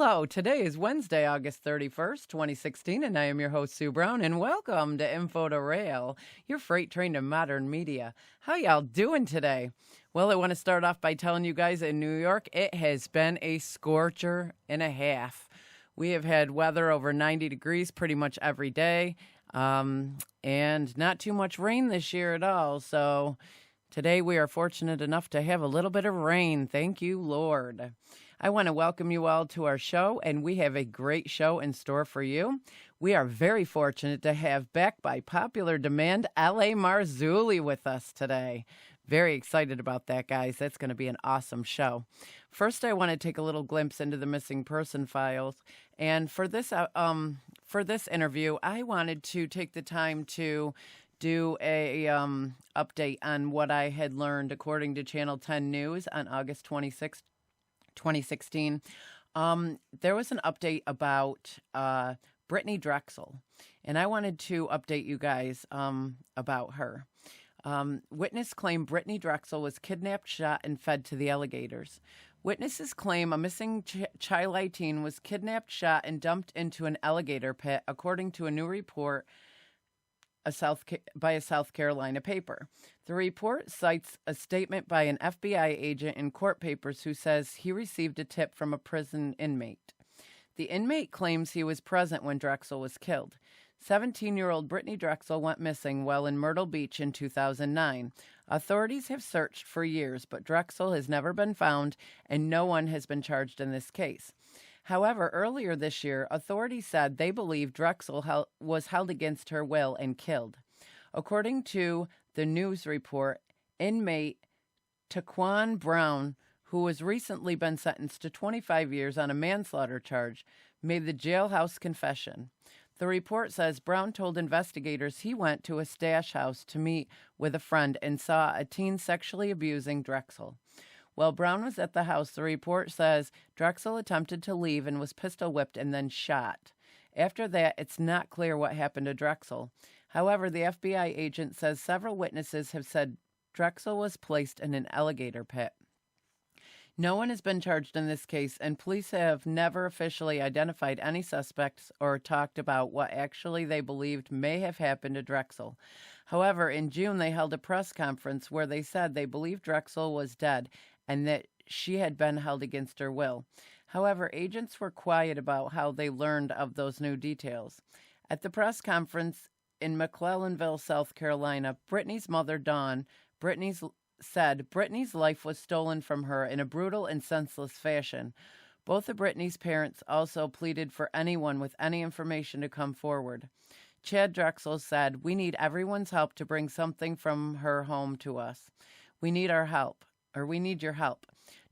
Hello, today is Wednesday, August 31st, 2016, and I am your host, Sue Brown, and welcome to info2rail, your freight train to modern media. How y'all doing today? Well, I want to start off by telling you guys in New York, it has been a scorcher and a half. We have had weather over 90 degrees pretty much every day, and not too much rain this year at all, so today we are fortunate enough to have a little bit of rain. Thank you, Lord. I want to welcome you all to our show, and we have a great show in store for you. We are very fortunate to have, back by popular demand, L A Marzulli with us today. Very excited about that, guys. That's going to be an awesome show. First, I want to take a little glimpse into the missing person files, and for this interview, I wanted to take the time to do a update on what I had learned according to Channel 10 News on August 26th. 2016, there was an update about Brittany Drexel, and I wanted to update you guys about her. Witness claim Brittany Drexel was kidnapped, shot, and fed to the alligators. Witnesses claim a missing child teen was kidnapped, shot, and dumped into an alligator pit, according to a new report by a South Carolina paper. The report cites a statement by an FBI agent in court papers who says he received a tip from a prison inmate. The inmate claims he was present when Drexel was killed. 17-year-old Brittany Drexel went missing while in Myrtle Beach in 2009. Authorities have searched for years, but Drexel has never been found, and no one has been charged in this case. However, earlier this year, authorities said they believe Drexel was held against her will and killed. According to the news report, inmate Taquan Brown, who has recently been sentenced to 25 years on a manslaughter charge, made the jailhouse confession. The report says Brown told investigators he went to a stash house to meet with a friend and saw a teen sexually abusing Drexel. While Brown was at the house, the report says Drexel attempted to leave and was pistol whipped and then shot. After that, it's not clear what happened to Drexel. However, the FBI agent says several witnesses have said Drexel was placed in an alligator pit. No one has been charged in this case, and police have never officially identified any suspects or talked about what actually they believed may have happened to Drexel. However, in June, they held a press conference where they said they believed Drexel was dead and that she had been held against her will. However, agents were quiet about how they learned of those new details. At the press conference in McClellanville, South Carolina, Brittany's mother, Dawn, said Brittany's life was stolen from her in a brutal and senseless fashion. Both of Brittany's parents also pleaded for anyone with any information to come forward. Chad Drexel said, "We need everyone's help to bring something from her home to us. We need your help.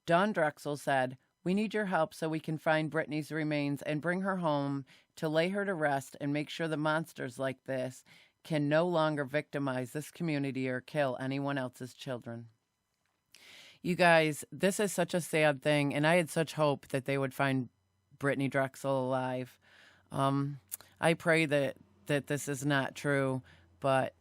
Dawn Drexel said, "We need your help so we can find Brittany's remains and bring her home to lay her to rest and make sure the monsters like this can no longer victimize this community or kill anyone else's children." You guys, this is such a sad thing, and I had such hope that they would find Brittany Drexel alive. I pray that this is not true, but,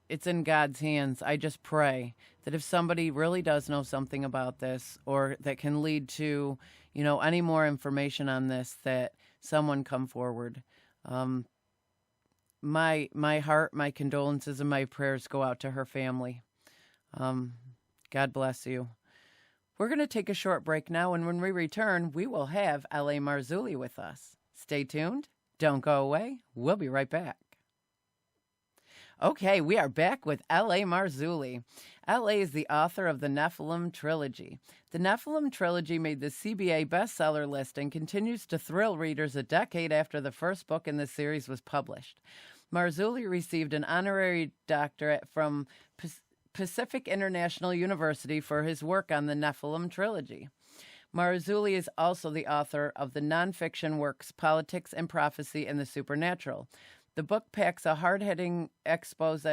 it's in God's hands. I just pray that if somebody really does know something about this or that can lead to, any more information on this, that someone come forward. My heart, my condolences, and my prayers go out to her family. God bless you. We're going to take a short break now, and when we return, we will have L A Marzulli with us. Stay tuned. Don't go away. We'll be right back. Okay, we are back with L A Marzulli. L A is the author of the Nephilim Trilogy. The Nephilim Trilogy made the CBA bestseller list and continues to thrill readers a decade after the first book in the series was published. Marzulli received an honorary doctorate from Pacific International University for his work on the Nephilim Trilogy. Marzulli is also the author of the nonfiction works Politics and Prophecy and the Supernatural. The book packs a hard-hitting expose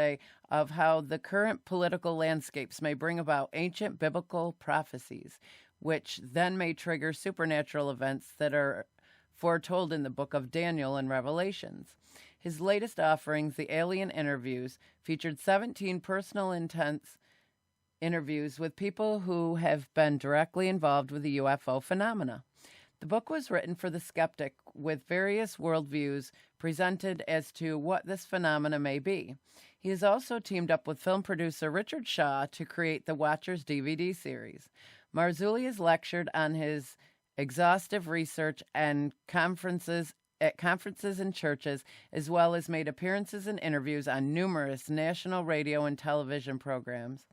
of how the current political landscapes may bring about ancient biblical prophecies, which then may trigger supernatural events that are foretold in the book of Daniel and Revelations. His latest offerings, The Alien Interviews, featured 17 personal intense interviews with people who have been directly involved with the UFO phenomena. The book was written for the skeptic with various worldviews presented as to what this phenomena may be. He has also teamed up with film producer Richard Shaw to create the Watchers DVD series. Marzulli has lectured on his exhaustive research and conferences and churches, as well as made appearances and interviews on numerous national radio and television programs.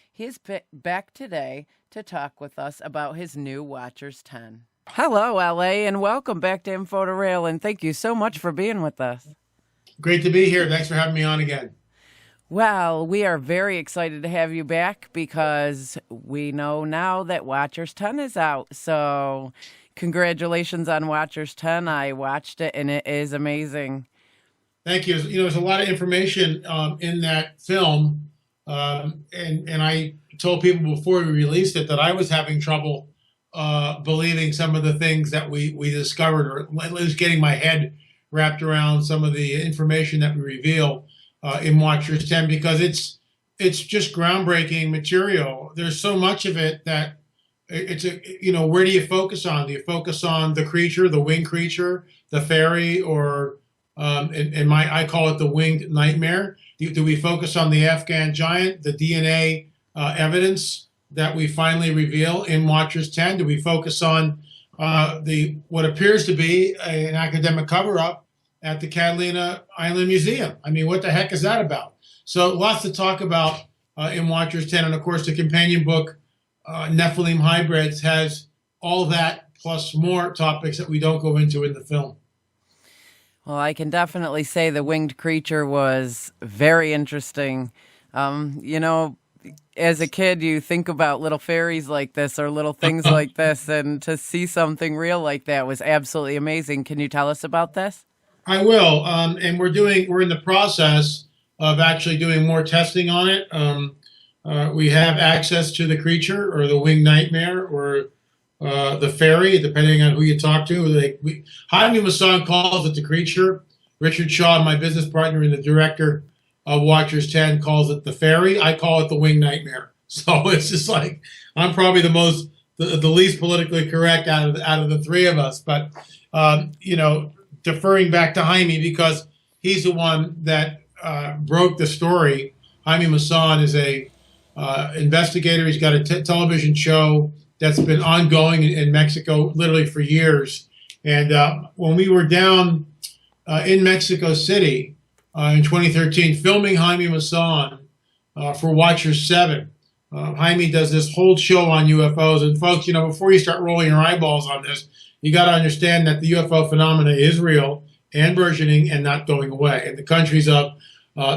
He is back today to talk with us about his new Watchers 10. Hello, LA, and welcome back to info2rail, and thank you so much for being with us. Great to be here. Thanks for having me on again. Well, we are very excited to have you back because we know now that Watchers 10 is out. So congratulations on Watchers 10. I watched it, and it is amazing. Thank you. There's a lot of information in that film, and I told people before we released it that I was having trouble believing some of the things that we discovered, or at least getting my head wrapped around some of the information that we reveal in Watchers 10, because it's just groundbreaking material. There's so much of it that it's where do you focus on? Do you focus on the creature, the winged creature, the fairy, or I call it the winged nightmare? Do we focus on the Afghan giant, the DNA evidence that we finally reveal in Watchers 10? Do we focus on what appears to be an academic cover-up at the Catalina Island Museum? I mean, what the heck is that about? So lots to talk about in Watchers 10. And of course, the companion book, Nephilim Hybrids, has all that plus more topics that we don't go into in the film. Well, I can definitely say the winged creature was very interesting. As a kid, you think about little fairies like this or little things like this, and to see something real like that was absolutely amazing. Can you tell us about this? I will, and we're in the process of actually doing more testing on it. We have access to the creature, or the winged nightmare, or the fairy, depending on who you talk to. Jaime Maussan calls it the creature. Richard Shaw, my business partner and the director of Watchers 10, calls it the fairy. I call it the winged nightmare. So it's just like, I'm probably the least politically correct out of the three of us. But deferring back to Jaime, because he's the one that broke the story. Jaime Maussan is a investigator. He's got a television show that's been ongoing in Mexico literally for years. And when we were down in Mexico City in 2013, filming Jaime Maussan for Watchers 7, Jaime does this whole show on UFOs. And folks, before you start rolling your eyeballs on this, you got to understand that the UFO phenomena is real and burgeoning and not going away. And the countries of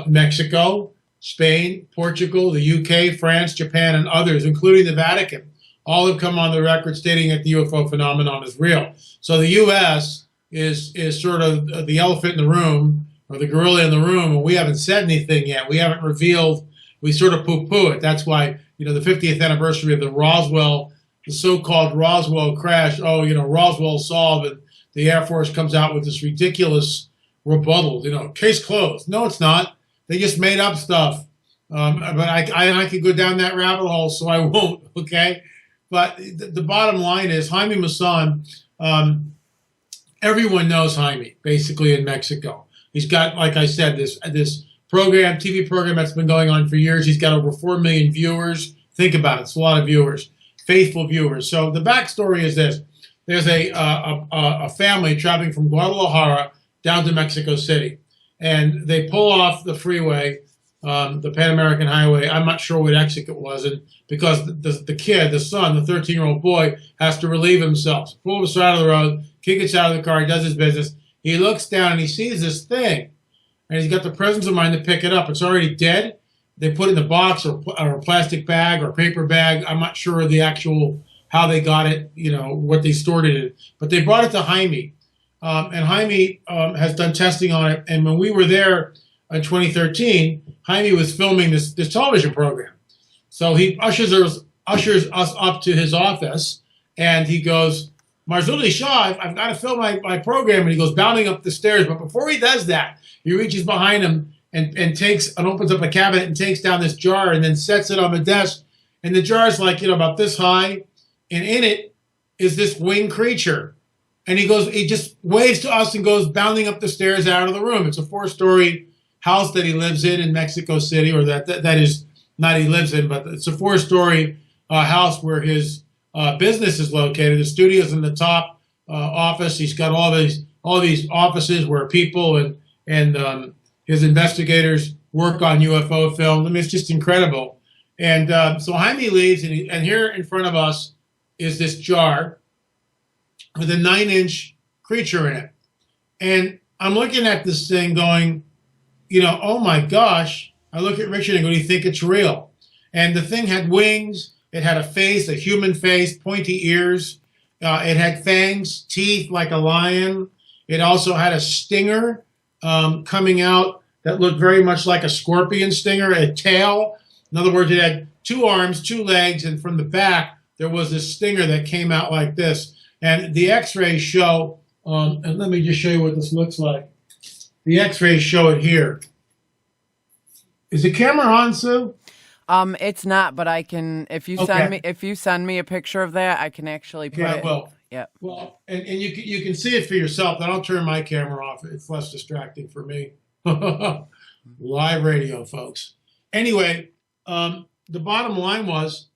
Mexico, Spain, Portugal, the UK, France, Japan, and others, including the Vatican, all have come on the record stating that the UFO phenomenon is real. So the U.S. is sort of the elephant in the room, or the gorilla in the room, and we haven't said anything yet. We haven't revealed. We sort of poo-poo it. That's why, the 50th anniversary of the so-called Roswell crash. Oh, Roswell solved, and the Air Force comes out with this ridiculous rebuttal. Case closed. No, it's not. They just made up stuff. But I could go down that rabbit hole, so I won't. Okay. But the bottom line is Jaime Maussan, everyone knows Jaime, basically, in Mexico. He's got, like I said, this TV program that's been going on for years. He's got over 4 million viewers. Think about it. It's a lot of viewers, faithful viewers. So the backstory is this. There's a family traveling from Guadalajara down to Mexico City. And they pull off the freeway, the Pan American Highway. I'm not sure what exit it was, and because the kid, the son, the 13-year-old boy, has to relieve himself. Pull to the side of the road, kid gets out of the car, he does his business. He looks down and he sees this thing, and he's got the presence of mind to pick it up. It's already dead. They put it in a box or a plastic bag or a paper bag. I'm not sure the actual how they got it, what they stored it in. But they brought it to Jaime, and Jaime has done testing on it. And when we were there in 2013, Jaime was filming this television program. So he ushers us up to his office, and he goes, Marzulli, Shaw, I've got to film my program. And he goes bounding up the stairs. But before he does that, he reaches behind him and opens up a cabinet and takes down this jar and then sets it on the desk. And the jar is like, about this high. And in it is this winged creature. And he just waves to us and goes bounding up the stairs out of the room. It's a 4-story house that he lives in Mexico City, or that is not he lives in, but it's a 4-story house where his business is located. The studio's in the top office. He's got all these offices where people and his investigators work on UFO film. I mean, it's just incredible. And so Jaime leaves, and here in front of us is this jar with a 9-inch creature in it. And I'm looking at this thing going, oh my gosh. I look at Richard and go, do you think it's real? And the thing had wings. It had a face, a human face, pointy ears. It had fangs, teeth like a lion. It also had a stinger coming out that looked very much like a scorpion stinger, a tail. In other words, it had 2 arms, 2 legs, and from the back, there was this stinger that came out like this. And the x-rays show, and let me just show you what this looks like. The x-rays show it here. Is the camera on, Sue? It's not, but I can, if you send me a picture of that, I can actually put it. Well, yeah. Well, and you can see it for yourself. Then I'll turn my camera off. It's less distracting for me. Live radio, folks. Anyway, the bottom line was,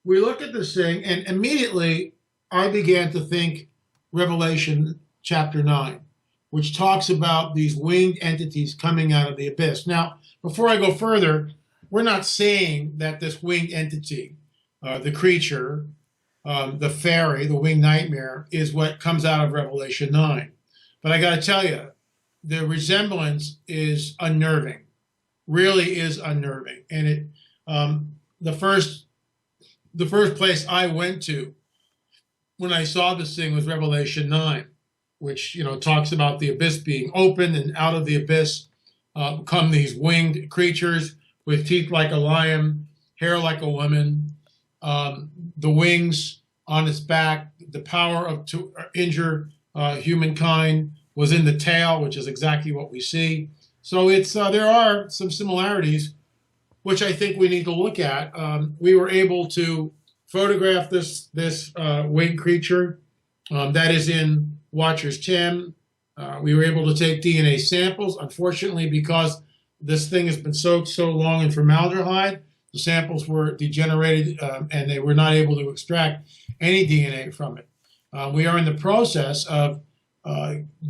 we look at this thing, and immediately I began to think Revelation chapter 9, which talks about these winged entities coming out of the abyss. Now, before I go further, we're not saying that this winged entity, the creature, the fairy, the winged nightmare, is what comes out of Revelation 9. But I got to tell you, the resemblance is unnerving, really is unnerving. And it, the first place I went to when I saw this thing was Revelation 9, which, talks about the abyss being open, and out of the abyss come these winged creatures with teeth like a lion, hair like a woman, the wings on its back, the power to injure humankind was in the tail, which is exactly what we see. So it's there are some similarities, which I think we need to look at. We were able to photograph this winged creature that is in Watcher's 10. We were able to take DNA samples. Unfortunately, because this thing has been soaked so long in formaldehyde, the samples were degenerated and they were not able to extract any DNA from it. We are in the process of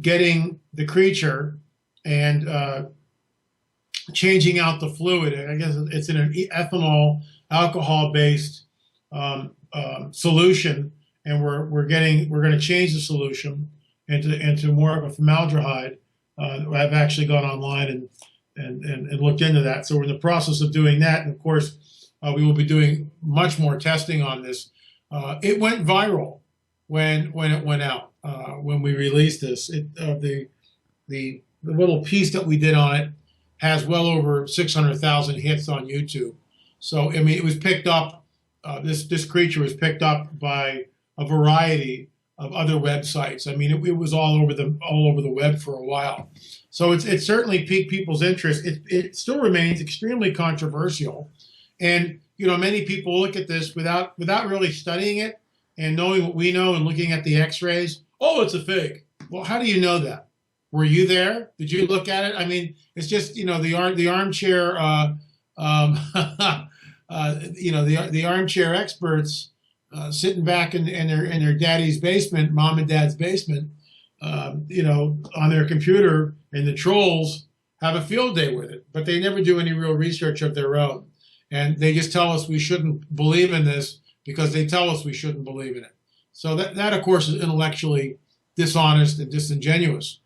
getting the creature and changing out the fluid. And I guess it's in an ethanol alcohol-based solution, and we're going to change the solution into more of a formaldehyde. I've actually gone online and looked into that. So we're in the process of doing that, and of course we will be doing much more testing on this. It went viral when it went out, when we released this. The little piece that we did on it has well over 600,000 hits on YouTube. So I mean, it was picked up. This creature was picked up by a variety of other websites. I mean, it was all over the web for a while. So it certainly piqued people's interest. It still remains extremely controversial, and many people look at this without really studying it and knowing what we know and looking at the X-rays. Oh, it's a fake. Well, how do you know that? Were you there? Did you look at it? I mean, it's just the armchair. The armchair experts sitting back in their daddy's basement, mom and dad's basement, on their computer, and the trolls have a field day with it, but they never do any real research of their own. And they just tell us we shouldn't believe in this because they tell us we shouldn't believe in it. So that of course, is intellectually dishonest and disingenuous.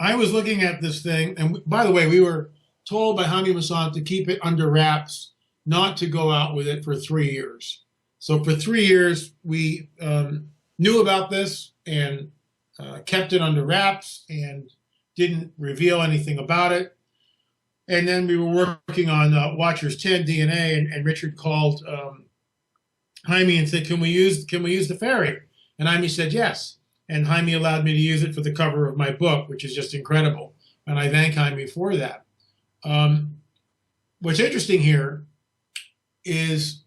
I was looking at this thing, and by the way, we were told by Jaime Maussan to keep it under wraps, not to go out with it for 3 years. So for 3 years, we knew about this and kept it under wraps and didn't reveal anything about it. And then we were working on Watcher's 10 DNA, and Richard called Jaime and said, "Can we use the fairy?" And Jaime said yes. And Jaime allowed me to use it for the cover of my book, which is just incredible. And I thank Jaime for that. What's interesting here is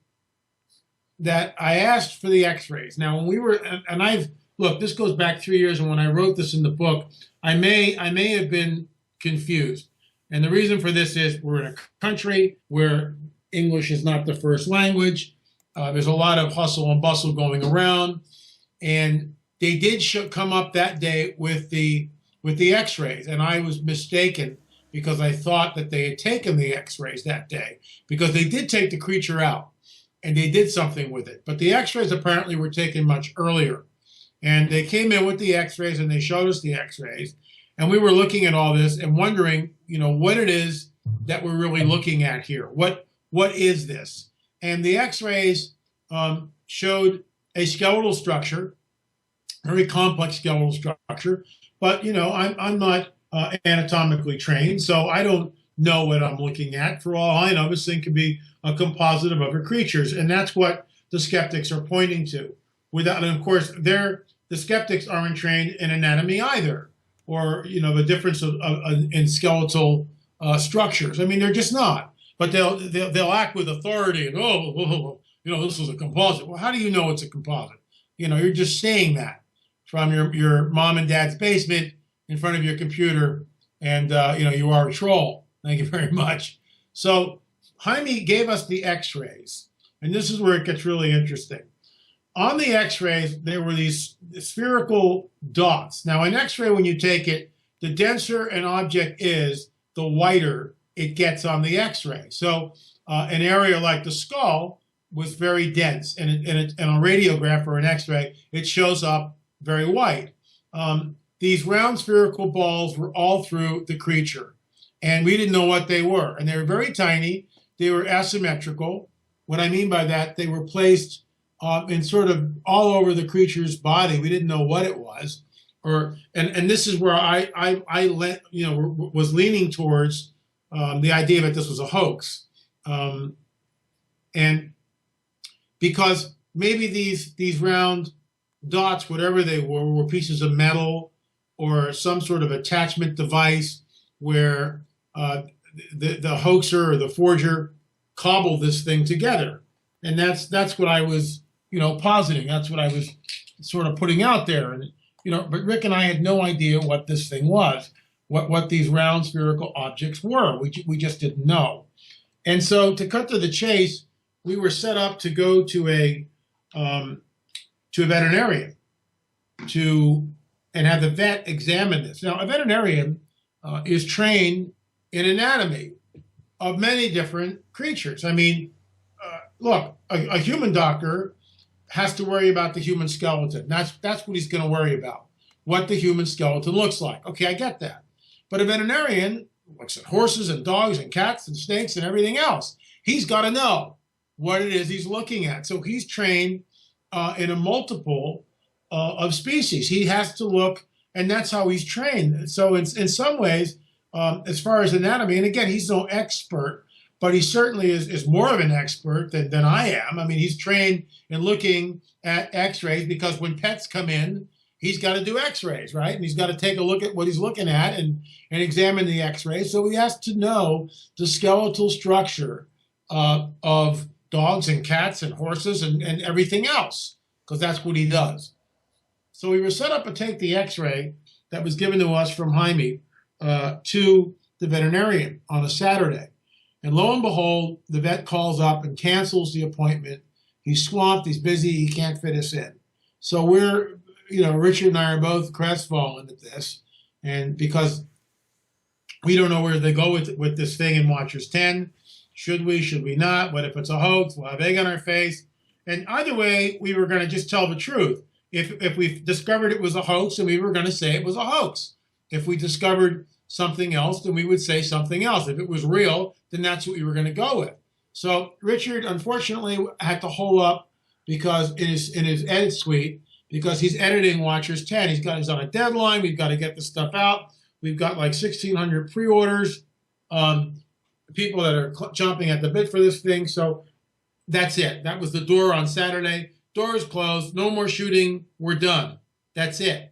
that I asked for the x-rays. Now, when we were, and look, this goes back 3 years, and when I wrote this in the book, I may have been confused. And the reason for this is we're in a country where English is not the first language. There's a lot of hustle and bustle going around, and they did come up that day with the x-rays, and I was mistaken because I thought that they had taken the x-rays that day, because they did take the creature out and they did something with it. But the x-rays apparently were taken much earlier. And they came in with the x-rays and they showed us the x-rays. And we were looking at all this and wondering, what it is that we're really looking at here. What is this? And the x-rays showed a skeletal structure, very complex skeletal structure. But, I'm not anatomically trained, so I don't know what I'm looking at. For all I know, this thing could be a composite of other creatures. And that's what the skeptics are pointing to. And of course, the skeptics aren't trained in anatomy either, or, the difference in skeletal structures. I mean, they're just not. But they'll act with authority and, this is a composite. Well, how do you know it's a composite? You're just saying that from your mom and dad's basement in front of your computer, and you are a troll. Thank you very much. So Jaime gave us the x-rays, and this is where it gets really interesting. On the x-rays, there were these spherical dots. Now, an x-ray, when you take it, the denser an object is, the whiter it gets on the x-ray. So an area like the skull was very dense, and a radiograph or an x-ray, it shows up very white. These round spherical balls were all through the creature, and we didn't know what they were. And they were very tiny. They were asymmetrical. What I mean by that, they were placed in sort of all over the creature's body. We didn't know what it was, and this is where I was leaning towards the idea that this was a hoax, and because maybe these round dots, whatever they were pieces of metal or some sort of attachment device where the hoaxer or the forger cobbled this thing together. And that's what I was, positing. That's what I was sort of putting out there. And, but Rick and I had no idea what this thing was, what these round spherical objects were. We just didn't know. And so, to cut to the chase, we were set up to go to a veterinarian and have the vet examine this. Now, a veterinarian is trained in anatomy of many different creatures. I mean, look, a human doctor has to worry about the human skeleton. That's what he's going to worry about, what the human skeleton looks like. Okay, I get that. But a veterinarian looks at horses and dogs and cats and snakes and everything else. He's got to know what it is he's looking at. So he's trained in a multiple of species. He has to look, and that's how he's trained. So in some ways, as far as anatomy, and again, he's no expert, but he certainly is more of an expert than I am. I mean, he's trained in looking at x-rays, because when pets come in, he's got to do x-rays, right? And he's got to take a look at what he's looking at and examine the x-rays. So he has to know the skeletal structure of dogs and cats and horses and everything else, because that's what he does. So we were set up to take the x-ray that was given to us from Jaime to the veterinarian on a Saturday. And lo and behold, the vet calls up and cancels the appointment. He's swamped, he's busy, he can't fit us in. So we're, Richard and I are both crestfallen at this. And because we don't know where they go with this thing in Watchers 10. Should we not? What if it's a hoax? We'll have egg on our face. And either way, we were going to just tell the truth. If we discovered it was a hoax, then we were going to say it was a hoax. If we discovered something else, then we would say something else. If it was real, then that's what we were going to go with. So Richard, unfortunately, had to hole up because in his edit suite, because he's editing Watchers 10. He's on a deadline. We've got to get this stuff out. We've got like 1,600 pre-orders, people that are chomping at the bit for this thing. So that's it. That was the door on Saturday. Doors closed. No more shooting. We're done. That's it.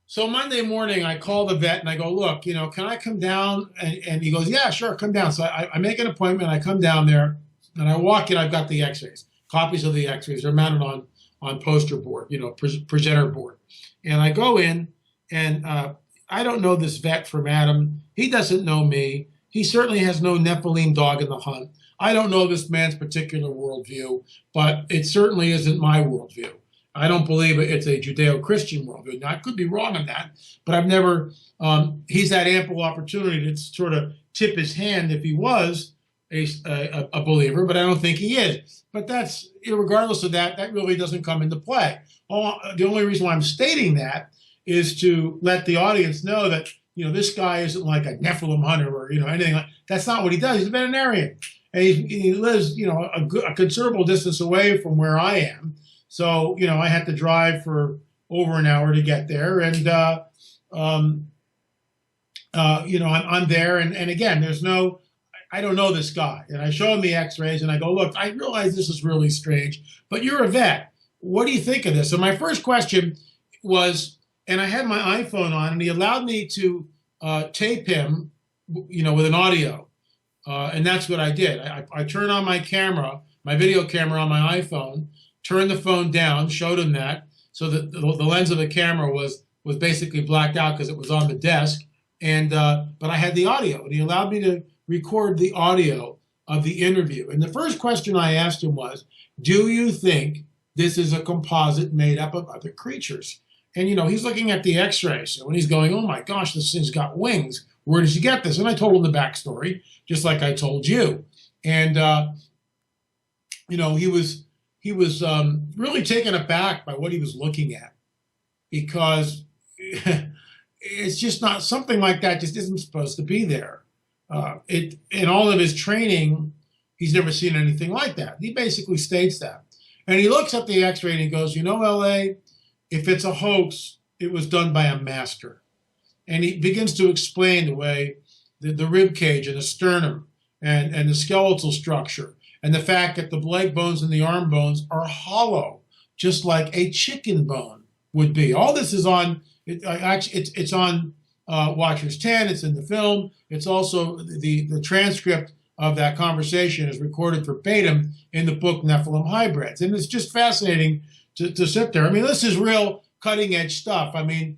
So Monday morning, I call the vet and I go, look, can I come down? And he goes, yeah, sure, come down. So I make an appointment. I come down there and I walk in. I've got the x-rays. copies of the X-rays. They're mounted on poster board, presenter board. And I go in, and I don't know this vet from Adam. He doesn't know me. He certainly has no Nephilim dog in the hunt. I don't know this man's particular worldview, but it certainly isn't my worldview. I don't believe it's a Judeo-Christian worldview. Now, I could be wrong on that, but I've never, he's had ample opportunity to sort of tip his hand if he was a believer, but I don't think he is. But that's, regardless of that, that really doesn't come into play. The only reason why I'm stating that is to let the audience know that, this guy isn't like a Nephilim hunter or, anything like that. That's not what he does. He's a veterinarian. And he lives, a considerable distance away from where I am. So, I had to drive for over an hour to get there. And, I'm there. And again, I don't know this guy. And I show him the X-rays and I go, look, I realize this is really strange, but you're a vet. What do you think of this? So my first question was, and I had my iPhone on, and he allowed me to tape him, with an audio. And that's what I did. I turned on my camera, my video camera on my iPhone, turned the phone down, showed him that, so that the lens of the camera was basically blacked out because it was on the desk. And but I had the audio, and he allowed me to record the audio of the interview. And the first question I asked him was, do you think this is a composite made up of other creatures? And, he's looking at the X-rays, and he's going, oh my gosh, this thing's got wings. Where did you get this? And I told him the backstory, just like I told you. And, he was really taken aback by what he was looking at, because it's just not, something like that just isn't supposed to be there. In all of his training, he's never seen anything like that. He basically states that. And he looks at the X-ray and he goes, LA, if it's a hoax, it was done by a master. And he begins to explain the way the rib cage and the sternum and the skeletal structure, and the fact that the leg bones and the arm bones are hollow, just like a chicken bone would be. All this is on, it's on Watchers 10, it's in the film. It's also the transcript of that conversation is recorded verbatim in the book Nephilim Hybrids. And it's just fascinating to sit there. I mean, this is real cutting edge stuff. I mean,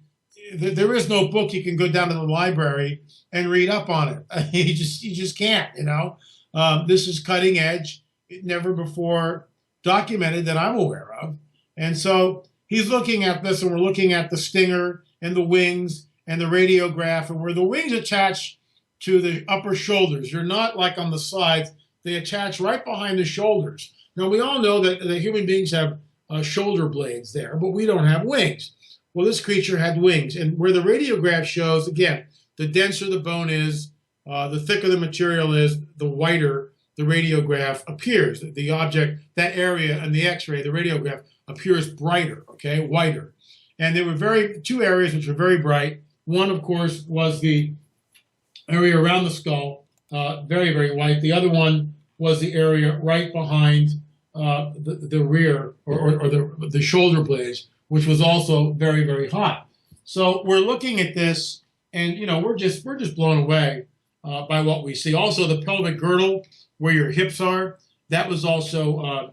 there is no book you can go down to the library and read up on it. You just can't, This is cutting edge, never before documented that I'm aware of. And so he's looking at this, and we're looking at the stinger and the wings and the radiograph, and where the wings attach to the upper shoulders. You're not like on the sides. They attach right behind the shoulders. Now, we all know that the human beings have shoulder blades there, but we don't have wings. Well, this creature had wings. And where the radiograph shows, again, the denser the bone is, the thicker the material is, the whiter the radiograph appears. The object, that area in the X-ray, the radiograph, appears brighter, okay, whiter. And there were two areas which were very bright. One, of course, was the area around the skull, very, very white. The other one was the area right behind the rear or the shoulder blades, which was also very, very hot. So we're looking at this, and we're just blown away by what we see. Also, the pelvic girdle, where your hips are, that was also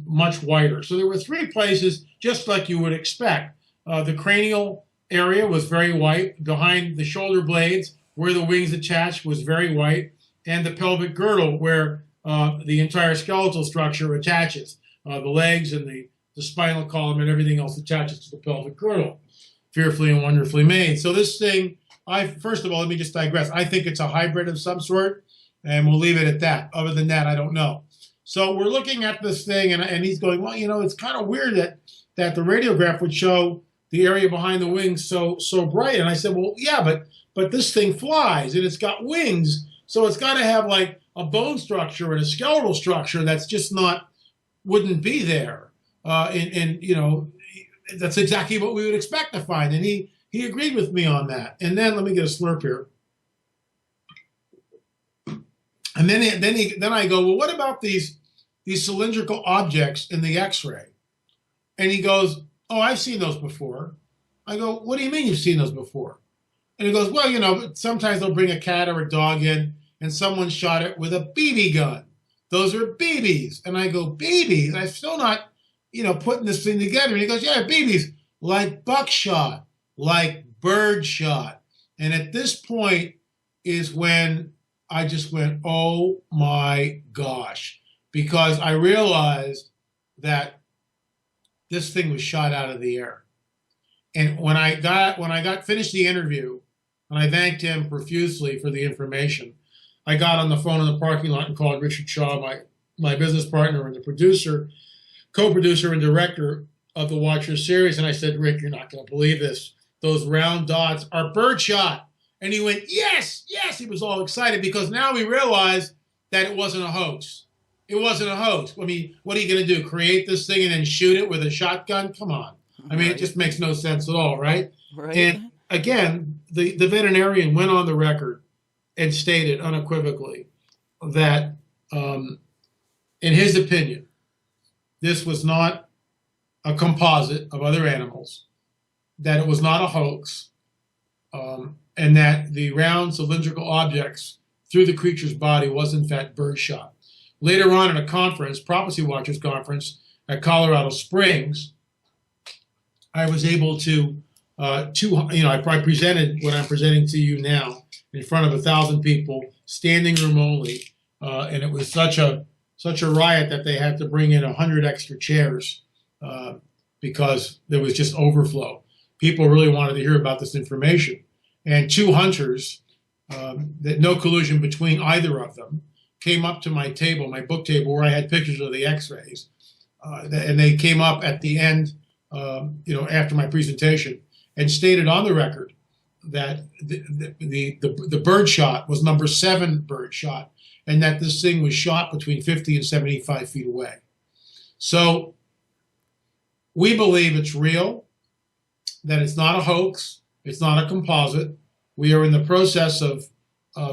much whiter. So there were three places, just like you would expect. The cranial area was very white. Behind the shoulder blades, where the wings attached, was very white. And the pelvic girdle, where the entire skeletal structure attaches. The legs and the spinal column and everything else attaches to the pelvic girdle. Fearfully and wonderfully made. So this thing, first of all, let me just digress. I think it's a hybrid of some sort, and we'll leave it at that. Other than that, I don't know. So we're looking at this thing, and he's going, well, it's kind of weird that the radiograph would show the area behind the wings so bright. And I said, well, yeah, but this thing flies, and it's got wings, so it's got to have like a bone structure and a skeletal structure that's just wouldn't be there. That's exactly what we would expect to find. And he agreed with me on that. And then let me get a slurp here. And then I go, well, what about these cylindrical objects in the X-ray? And he goes, oh, I've seen those before. I go, what do you mean you've seen those before? And he goes, well, sometimes they'll bring a cat or a dog in, and someone shot it with a BB gun. those are BBs. And I go, BBs? I'm still not, putting this thing together. And he goes, yeah, BBs, like buckshot, like birdshot. And at this point is when I just went, oh my gosh, because I realized that this thing was shot out of the air. And when I got finished the interview, and I thanked him profusely for the information, I got on the phone in the parking lot and called Richard Shaw, my business partner and the producer, co-producer and director of the Watcher series. And I said, Rick, you're not going to believe this. Those round dots are birdshot. And he went, yes, yes. He was all excited because now we realized that it wasn't a hoax. It wasn't a hoax. I mean, what are you going to do? Create this thing and then shoot it with a shotgun? Come on. I mean, It just makes no sense at all, right? Right. And again, the veterinarian went on the record and stated unequivocally that, in his opinion, this was not a composite of other animals, that it was not a hoax, and that the round cylindrical objects through the creature's body was in fact birdshot. Later on in a conference, Prophecy Watchers conference at Colorado Springs, I was able to, I presented what I'm presenting to you now in front of 1,000 people, standing room only, and it was such a riot that they had to bring in 100 extra chairs because there was just overflow. People really wanted to hear about this information, and two hunters, that no collusion between either of them, came up to my table, my book table, where I had pictures of the X-rays, and they came up at the end, after my presentation, and stated on the record that the birdshot was number 7 birdshot, and that this thing was shot between 50 and 75 feet away. So we believe it's real, that it's not a hoax, it's not a composite. We are in the process of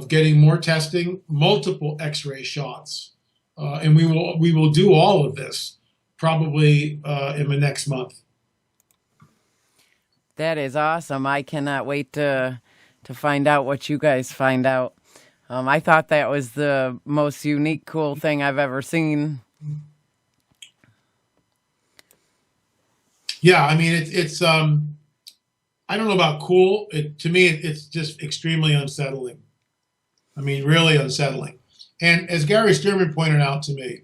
getting more testing, multiple X-ray shots, and we will do all of this probably in the next month. That is awesome. I cannot wait to find out what you guys find out. I thought that was the most unique, cool thing I've ever seen. Yeah, I mean, it's I don't know about cool. To me, it's just extremely unsettling. I mean, really unsettling. And as Gary Stearman pointed out to me,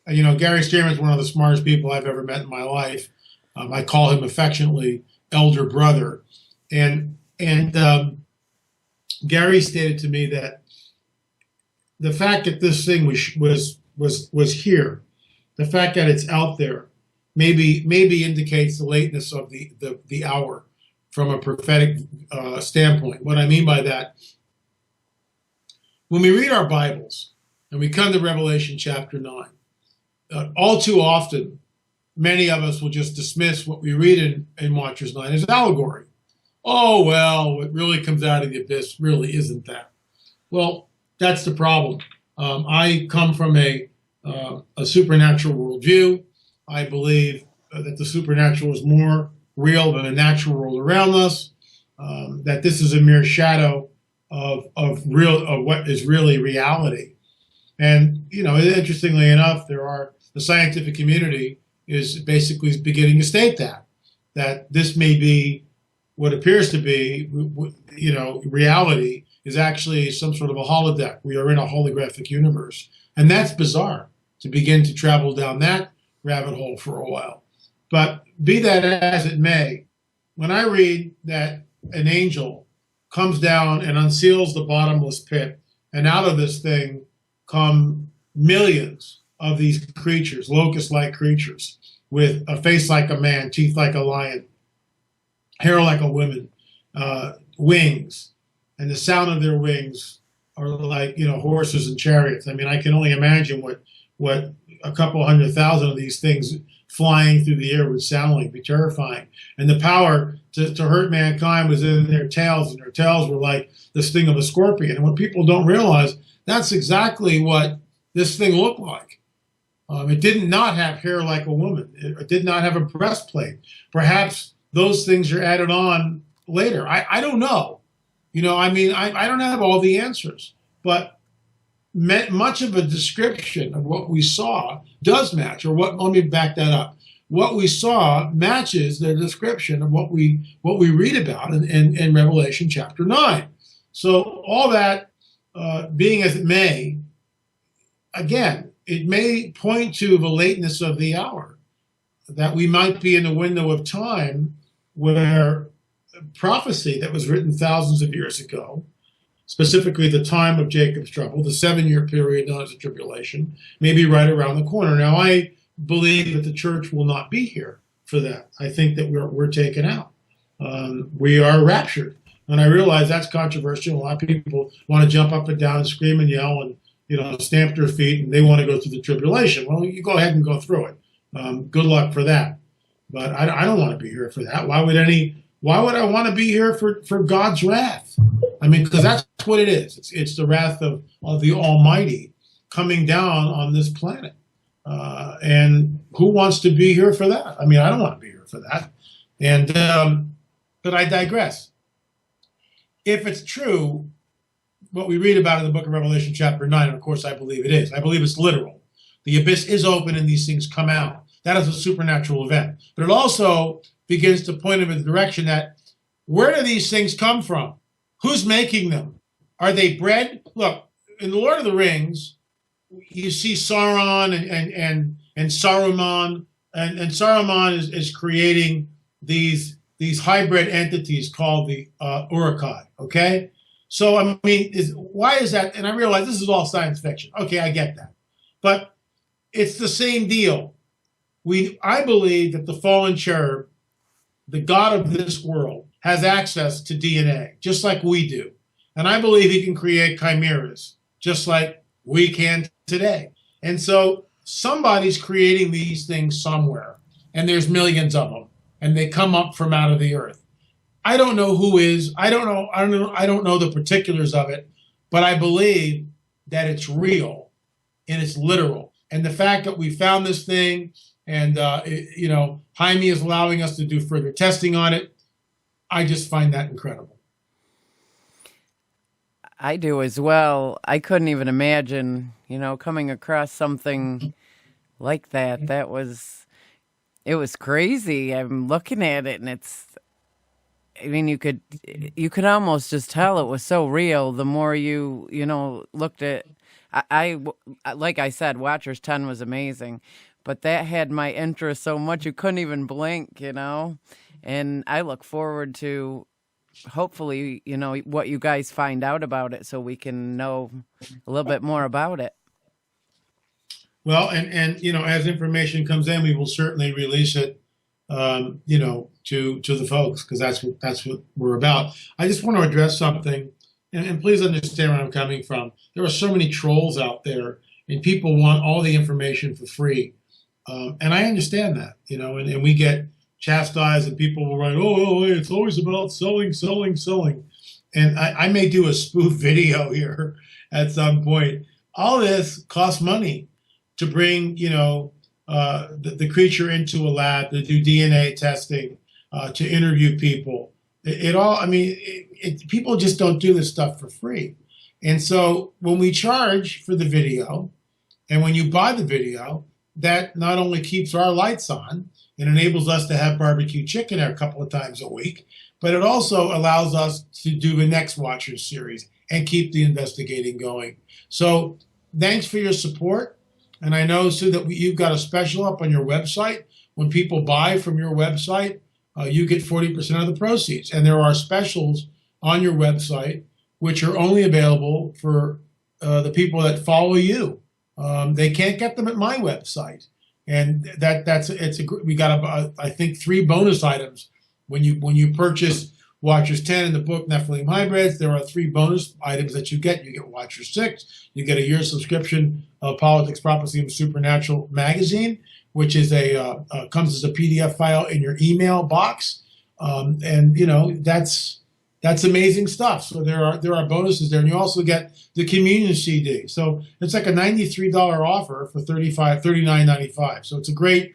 Gary Stearman is one of the smartest people I've ever met in my life. I call him affectionately elder brother. And Gary stated to me that the fact that this thing was here, the fact that it's out there, maybe indicates the lateness of the hour from a prophetic standpoint. What I mean by that, when we read our Bibles and we come to Revelation chapter 9, all too often, many of us will just dismiss what we read in Watchers 9 as allegory. Oh, well, what really comes out of the abyss really isn't that. Well, that's the problem. I come from a supernatural worldview. I believe that the supernatural is more real than the natural world around us, that this is a mere shadow of what is really reality. And, interestingly enough, the scientific community is basically beginning to state that this may be what appears to be, reality is actually some sort of a holodeck. We are in a holographic universe. And that's bizarre to begin to travel down that rabbit hole for a while. But be that as it may, when I read that an angel comes down and unseals the bottomless pit, and out of this thing come millions of these creatures, locust-like creatures, with a face like a man, teeth like a lion, hair like a woman, wings, and the sound of their wings are like, horses and chariots. I mean, I can only imagine what a couple 100,000 of these things flying through the air would sound like. It'd be terrifying. And the power to hurt mankind was in their tails, and their tails were like the sting of a scorpion. And what people don't realize, that's exactly what this thing looked like. It did not have hair like a woman. It did not have a breastplate. Perhaps those things are added on later. I don't know. I don't have all the answers. But much of a description of what we saw does match, or what, let me back that up. What we saw matches the description of what we read about in Revelation chapter 9. So all that being as it may, again, it may point to the lateness of the hour, that we might be in a window of time where prophecy that was written thousands of years ago, specifically the time of Jacob's trouble, the 7-year period known as the tribulation, may be right around the corner. Now, I believe that the church will not be here for that. I think that we're taken out. We are raptured. And I realize that's controversial. A lot of people want to jump up and down and scream and yell and stamp their feet, and they want to go through the tribulation. Well, you go ahead and go through it. Good luck for that. But I don't want to be here for that. Why would I want to be here for God's wrath? I mean, because that's what it is. It's the wrath of the Almighty coming down on this planet. And who wants to be here for that? I mean, I don't want to be here for that. And but I digress. If it's true, what we read about in the book of Revelation chapter 9, and of course I believe it is. I believe it's literal. The abyss is open and these things come out. That is a supernatural event. But it also begins to point in the direction that, where do these things come from? Who's making them? Are they bred? Look, in the Lord of the Rings, you see Sauron and Saruman, and Saruman is creating these hybrid entities called the Uruk-hai, okay? So, I mean, why is that? And I realize this is all science fiction. Okay, I get that. But it's the same deal. I believe that the fallen cherub, the God of this world, has access to DNA, just like we do. And I believe he can create chimeras, just like we can today. And so somebody's creating these things somewhere, and there's millions of them, and they come up from out of the earth. I don't know who is. I don't know the particulars of it, but I believe that it's real and it's literal. And the fact that we found this thing, and Jaime is allowing us to do further testing on it, I just find that incredible. I do as well. I couldn't even imagine, coming across something like that. It was crazy. I'm looking at it, and you could almost just tell it was so real. The more you looked at, I like I said, Watchers 10 was amazing, but that had my interest so much you couldn't even blink, and I look forward to hopefully, what you guys find out about it so we can know a little bit more about it. Well, and as information comes in, we will certainly release it, to the folks, because that's what we're about. I just want to address something, and please understand where I'm coming from. There are so many trolls out there, and people want all the information for free, and I understand that, and we get chastised, and people will write, oh, it's always about selling. And I may do a spoof video here at some point. All this costs money to bring, the creature into a lab, to do DNA testing, to interview people. People just don't do this stuff for free. And so when we charge for the video, and when you buy the video, that not only keeps our lights on, it enables us to have barbecue chicken a couple of times a week, but it also allows us to do the next Watchers series and keep the investigating going. So thanks for your support. And I know, Sue, that you've got a special up on your website. When people buy from your website, you get 40% of the proceeds. And there are specials on your website which are only available for the people that follow you. They can't get them at my website. And we got I think 3 bonus items when you purchase Watchers 10 in the book Nephilim Hybrids. There are 3 bonus items that you get. You get Watchers 6. You get a year subscription of Politics, Prophecy, and Supernatural magazine, which is comes as a PDF file in your email box. That's amazing stuff. So there are bonuses there, and you also get the communion CD. So it's like a $93 offer for $39.95. So it's a great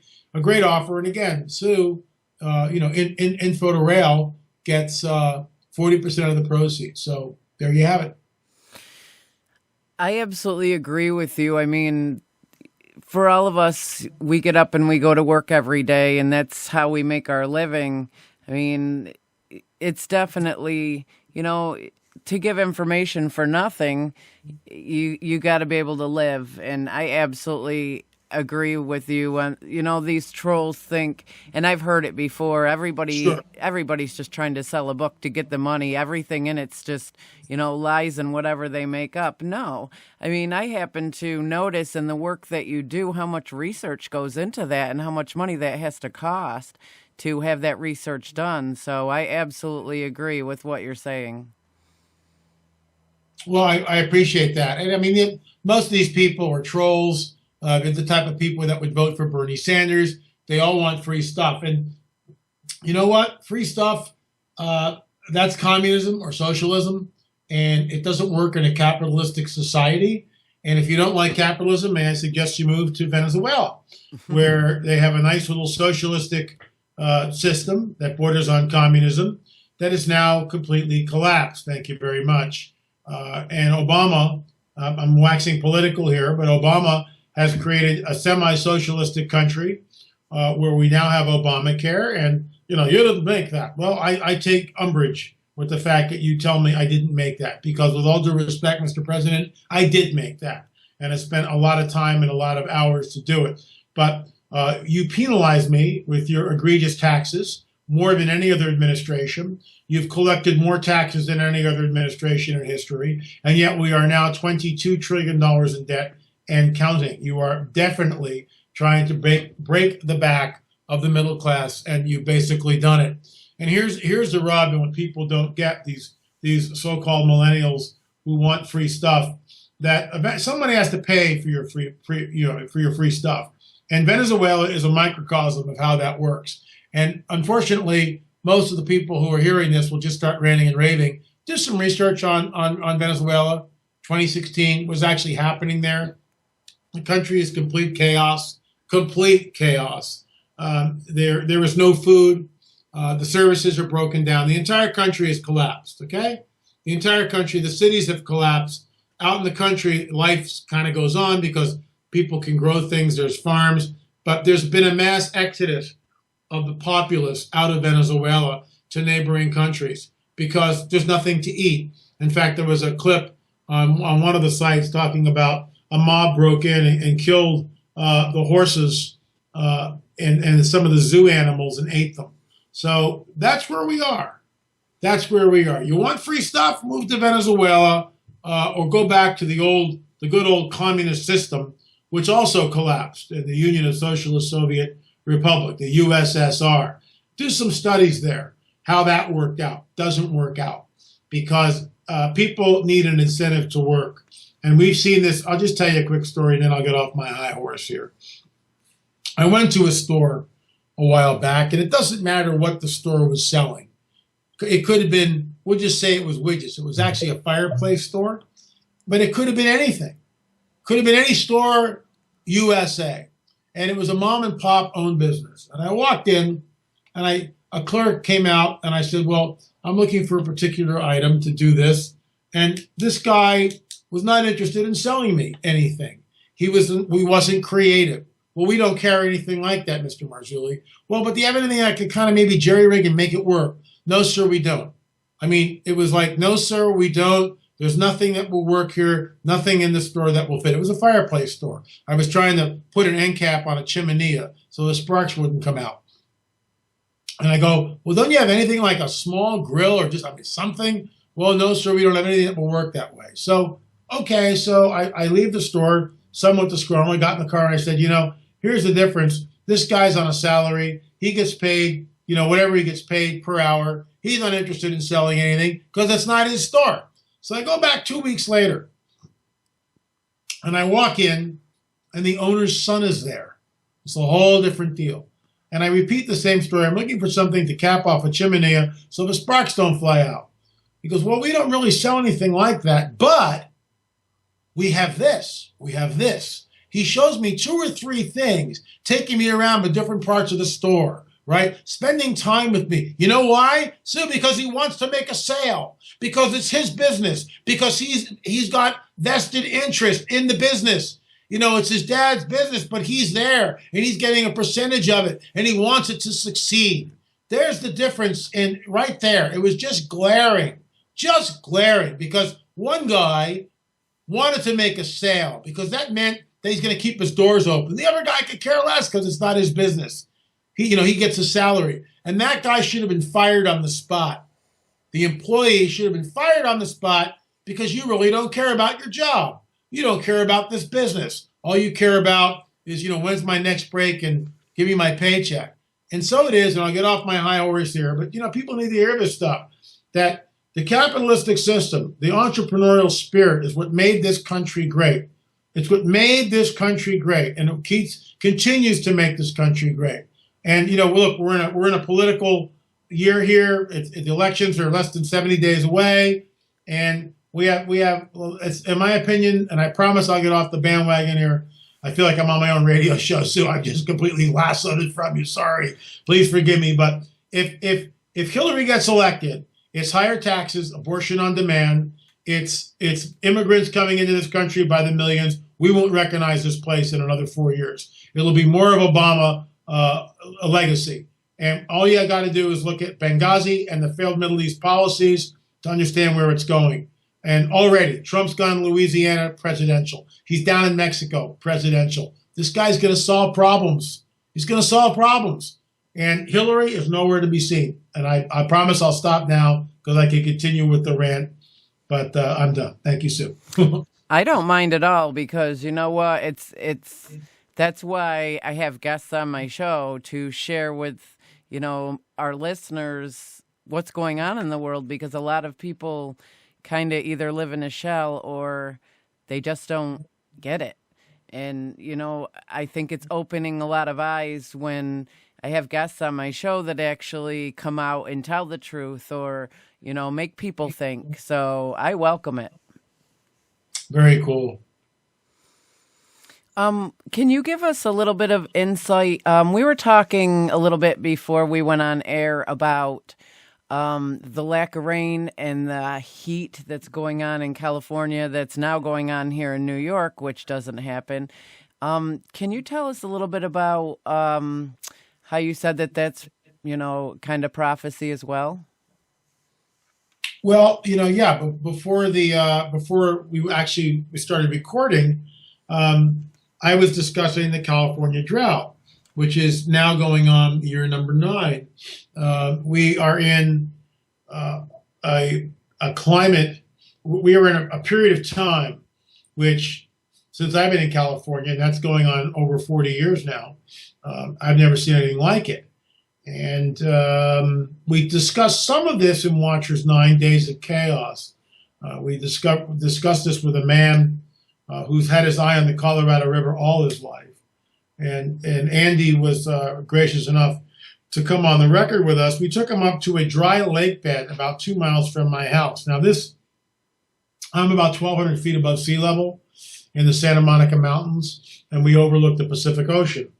offer. And again, Sue, info2rail gets 40% of the proceeds. So there you have it. I absolutely agree with you. I mean, for all of us, we get up and we go to work every day, and that's how we make our living. I mean, it's definitely, to give information for nothing, you got to be able to live. And I absolutely agree with you on, these trolls think, and I've heard it before, Sure. everybody's just trying to sell a book to get the money. Everything in it's just, lies and whatever they make up. No. I mean, I happen to notice in the work that you do how much research goes into that and how much money that has to cost to have that research done. So I absolutely agree with what you're saying. Well, I appreciate that. And I mean, most of these people are trolls. They're the type of people that would vote for Bernie Sanders. They all want free stuff. And you know what? Free stuff, that's communism or socialism. And it doesn't work in a capitalistic society. And if you don't like capitalism, may I suggest you move to Venezuela, where they have a nice little socialistic system that borders on communism that is now completely collapsed. Thank you very much. And Obama, I'm waxing political here, but Obama has created a semi-socialistic country where we now have Obamacare. And, you didn't make that. Well, I take umbrage with the fact that you tell me I didn't make that, because with all due respect, Mr. President, I did make that. And I spent a lot of time and a lot of hours to do it. But you penalize me with your egregious taxes more than any other administration. You've collected more taxes than any other administration in history, and yet we are now $22 trillion in debt and counting. You are definitely trying to break the back of the middle class, and you've basically done it. And here's the rub, and when people don't get these so-called millennials who want free stuff, that somebody has to pay for your free stuff. And Venezuela is a microcosm of how that works. And unfortunately, most of the people who are hearing this will just start ranting and raving. Do some research on Venezuela. 2016 was actually happening there. The country is complete chaos. Complete chaos. There is no food. The services are broken down. The entire country has collapsed. Okay, the entire country. The cities have collapsed. Out in the country, life kind of goes on because people can grow things. There's farms, but there's been a mass exodus of the populace out of Venezuela to neighboring countries because there's nothing to eat. In fact, there was a clip on one of the sites talking about a mob broke in and killed the horses and some of the zoo animals and ate them. So that's where we are. That's where we are. You want free stuff? Move to Venezuela or go back to the good old communist system, which also collapsed in the Union of Socialist Soviet Republic, the USSR. Do some studies there, how that worked out. Doesn't work out because people need an incentive to work. And we've seen this. I'll just tell you a quick story and then I'll get off my high horse here. I went to a store a while back, and it doesn't matter what the store was selling. It could have been, we'll just say it was widgets. It was actually a fireplace store, but it could have been anything. Could have been any store, USA. And it was a mom and pop owned business. And I walked in and a clerk came out and I said, well, I'm looking for a particular item to do this. And this guy was not interested in selling me anything. We wasn't creative. Well, we don't carry anything like that, Mr. Marzulli. Well, but do you have anything I could kind of maybe jerry-rig and make it work? No, sir, we don't. I mean, it was like, no, sir, we don't. There's nothing that will work here, nothing in the store that will fit. It was a fireplace store. I was trying to put an end cap on a chimenea so the sparks wouldn't come out. And I go, well, don't you have anything like a small grill or just something? Well, no, sir, we don't have anything that will work that way. So, okay, so I leave the store, somewhat disgruntled. I got in the car and I said, here's the difference. This guy's on a salary. He gets paid, whatever he gets paid per hour. He's not interested in selling anything because that's not his store. So I go back 2 weeks later and I walk in and the owner's son is there. It's a whole different deal. And I repeat the same story. I'm looking for something to cap off a chimney so the sparks don't fly out. He goes, well, we don't really sell anything like that, but we have this. We have this. He shows me 2 or 3 things, taking me around the different parts of the store right? Spending time with me. You know why? Sue, because he wants to make a sale, because it's his business, because he's got vested interest in the business. It's his dad's business, but he's there and he's getting a percentage of it and he wants it to succeed. There's the difference in right there. It was just glaring because one guy wanted to make a sale because that meant that he's going to keep his doors open. The other guy could care less because it's not his business. He gets a salary. And that guy should have been fired on the spot. The employee should have been fired on the spot because you really don't care about your job. You don't care about this business. All you care about is, when's my next break and give me my paycheck. And so it is, and I'll get off my high horse here, but, people need to hear this stuff, that the capitalistic system, the entrepreneurial spirit is what made this country great. It's what made this country great, and it continues to make this country great. And, look, we're in a political year here. The elections are less than 70 days away, and we have, it's, in my opinion, and I promise I'll get off the bandwagon here. I feel like I'm on my own radio show, Sue. I just completely lassoed it from you. Sorry. Please forgive me. But if Hillary gets elected, it's higher taxes, abortion on demand. It's immigrants coming into this country by the millions. We won't recognize this place in another 4 years. It'll be more of Obama a legacy. And all you got to do is look at Benghazi and the failed Middle East policies to understand where it's going. And already, Trump's gone to Louisiana, presidential. He's down in Mexico, presidential. This guy's going to solve problems. He's going to solve problems. And Hillary is nowhere to be seen. And I promise I'll stop now because I can continue with the rant. But I'm done. Thank you, Sue. I don't mind at all because you know what? That's why I have guests on my show to share with, our listeners what's going on in the world, because a lot of people kind of either live in a shell or they just don't get it. And, I think it's opening a lot of eyes when I have guests on my show that actually come out and tell the truth or, make people think. So I welcome it. Very cool. Can you give us a little bit of insight? We were talking a little bit before we went on air about the lack of rain and the heat that's going on in California that's now going on here in New York, which doesn't happen. Can you tell us a little bit about how you said that's, kind of prophecy as well? Well, yeah, but before we started recording, I was discussing the California drought, which is now going on year number 9. We are in a climate, we are in a period of time, which since I've been in California, and that's going on over 40 years now, I've never seen anything like it. And we discussed some of this in Watcher's 9 Days of Chaos. We discussed this with a man who's had his eye on the Colorado River all his life. And Andy was gracious enough to come on the record with us. We took him up to a dry lake bed about 2 miles from my house. Now I'm about 1,200 feet above sea level in the Santa Monica Mountains, and we overlook the Pacific Ocean.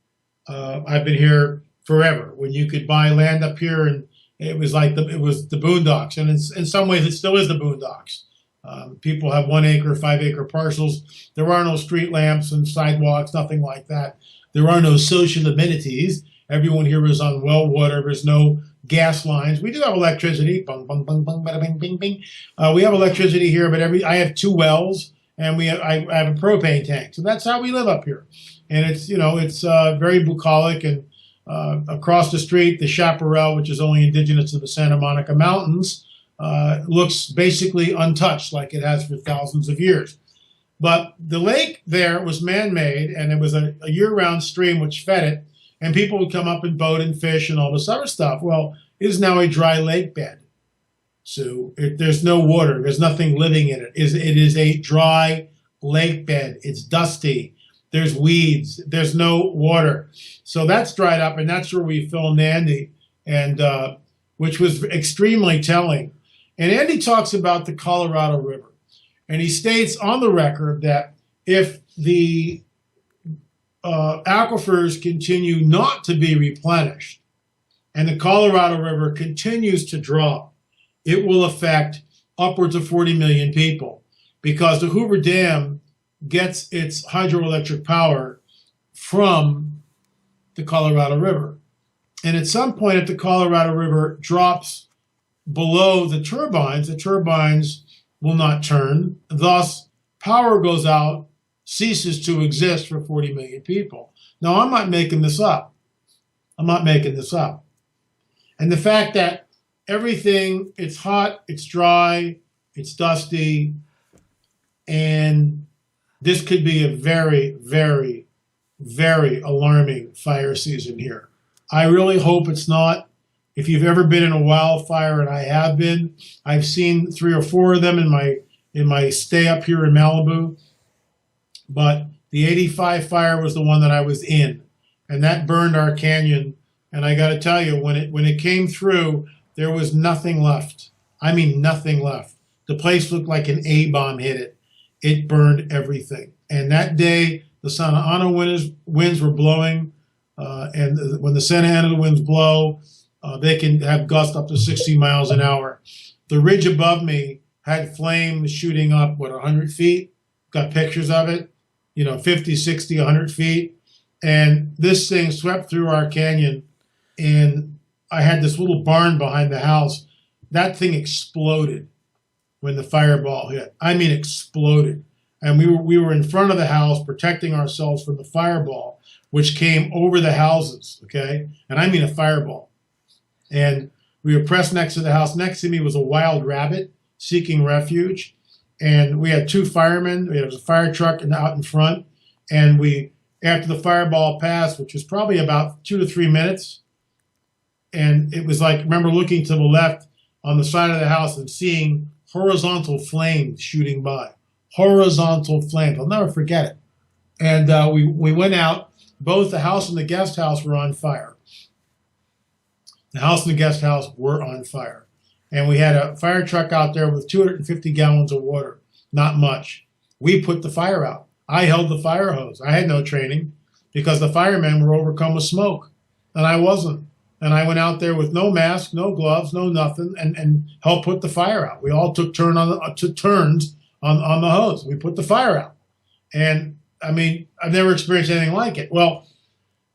I've been here forever. When you could buy land up here, and it was it was the boondocks, and in some ways it still is the boondocks. People have 1 acre, 5 acre parcels. There are no street lamps and sidewalks, nothing like that. There are no social amenities. Everyone here is on well water. There's no gas lines. We do have electricity. Bung, bung, bung, bung, bada, bing, bing, bing. We have electricity here, but I have 2 wells, and I have a propane tank. So that's how we live up here. And it's very bucolic. And across the street, the chaparral, which is only indigenous to the Santa Monica Mountains, looks basically untouched, like it has for thousands of years. But the lake there was man-made, and it was a year-round stream which fed it, and people would come up and boat and fish and all this other stuff. Well, it is now a dry lake bed. So there's no water. There's nothing living in it. It is a dry lake bed. It's dusty. There's weeds. There's no water. So that's dried up, and that's where we filmed Andy, and which was extremely telling. And Andy talks about the Colorado River. And he states on the record that if the aquifers continue not to be replenished, and the Colorado River continues to drop, it will affect upwards of 40 million people, because the Hoover Dam gets its hydroelectric power from the Colorado River. And at some point, if the Colorado River drops below the turbines will not turn. Thus, power goes out, ceases to exist for 40 million people. Now, I'm not making this up. I'm not making this up. And the fact that everything, it's hot, it's dry, it's dusty, and this could be a very, very, very alarming fire season here. I really hope it's not. If you've ever been in a wildfire, and I have been, I've seen 3 or 4 of them in my stay up here in Malibu. But the 85 fire was the one that I was in, and that burned our canyon. And I got to tell you, when it came through, there was nothing left. I mean, nothing left. The place looked like an A-bomb hit it. It burned everything. And that day, the Santa Ana winds were blowing, and when the Santa Ana winds blow, they can have gusts up to 60 miles an hour. The ridge above me had flames shooting up, 100 feet? Got pictures of it, 50, 60, 100 feet. And this thing swept through our canyon, and I had this little barn behind the house. That thing exploded when the fireball hit. I mean, exploded. And we were in front of the house protecting ourselves from the fireball, which came over the houses, okay? And I mean a fireball. And we were pressed next to the house. Next to me was a wild rabbit seeking refuge. And we had 2 firemen. There was a fire truck out in front. And after the fireball passed, which was probably about 2 to 3 minutes, and it was like, I remember looking to the left on the side of the house and seeing horizontal flames shooting by. Horizontal flames. I'll never forget it. And we went out. Both the house and the guest house were on fire. The house and the guest house were on fire. And we had a fire truck out there with 250 gallons of water. Not much. We put the fire out. I held the fire hose. I had no training because the firemen were overcome with smoke, and I wasn't. And I went out there with no mask, no gloves, no nothing, and helped put the fire out. We all took turns on the hose. We put the fire out. And, I mean, I've never experienced anything like it. Well,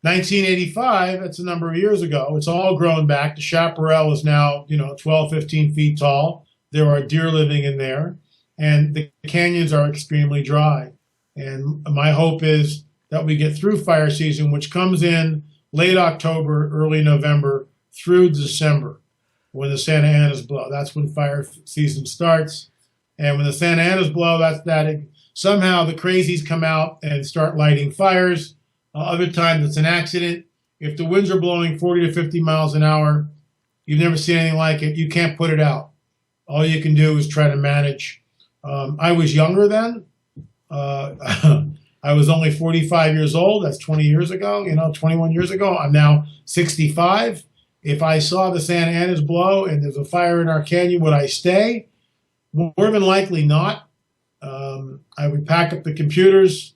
1985, that's a number of years ago. It's all grown back. The chaparral is now, 12, 15 feet tall. There are deer living in there. And the canyons are extremely dry. And my hope is that we get through fire season, which comes in late October, early November, through December, when the Santa Anas blow. That's when fire season starts. And when the Santa Anas blow, somehow the crazies come out and start lighting fires. Other times it's an accident. If the winds are blowing 40 to 50 miles an hour, you've never seen anything like it, you can't put it out. All you can do is try to manage. I was younger then. I was only 45 years old. That's 20 years ago, 21 years ago. I'm now 65. If I saw the Santa Anas blow and there's a fire in our canyon, would I stay? More than likely not. I would pack up the computers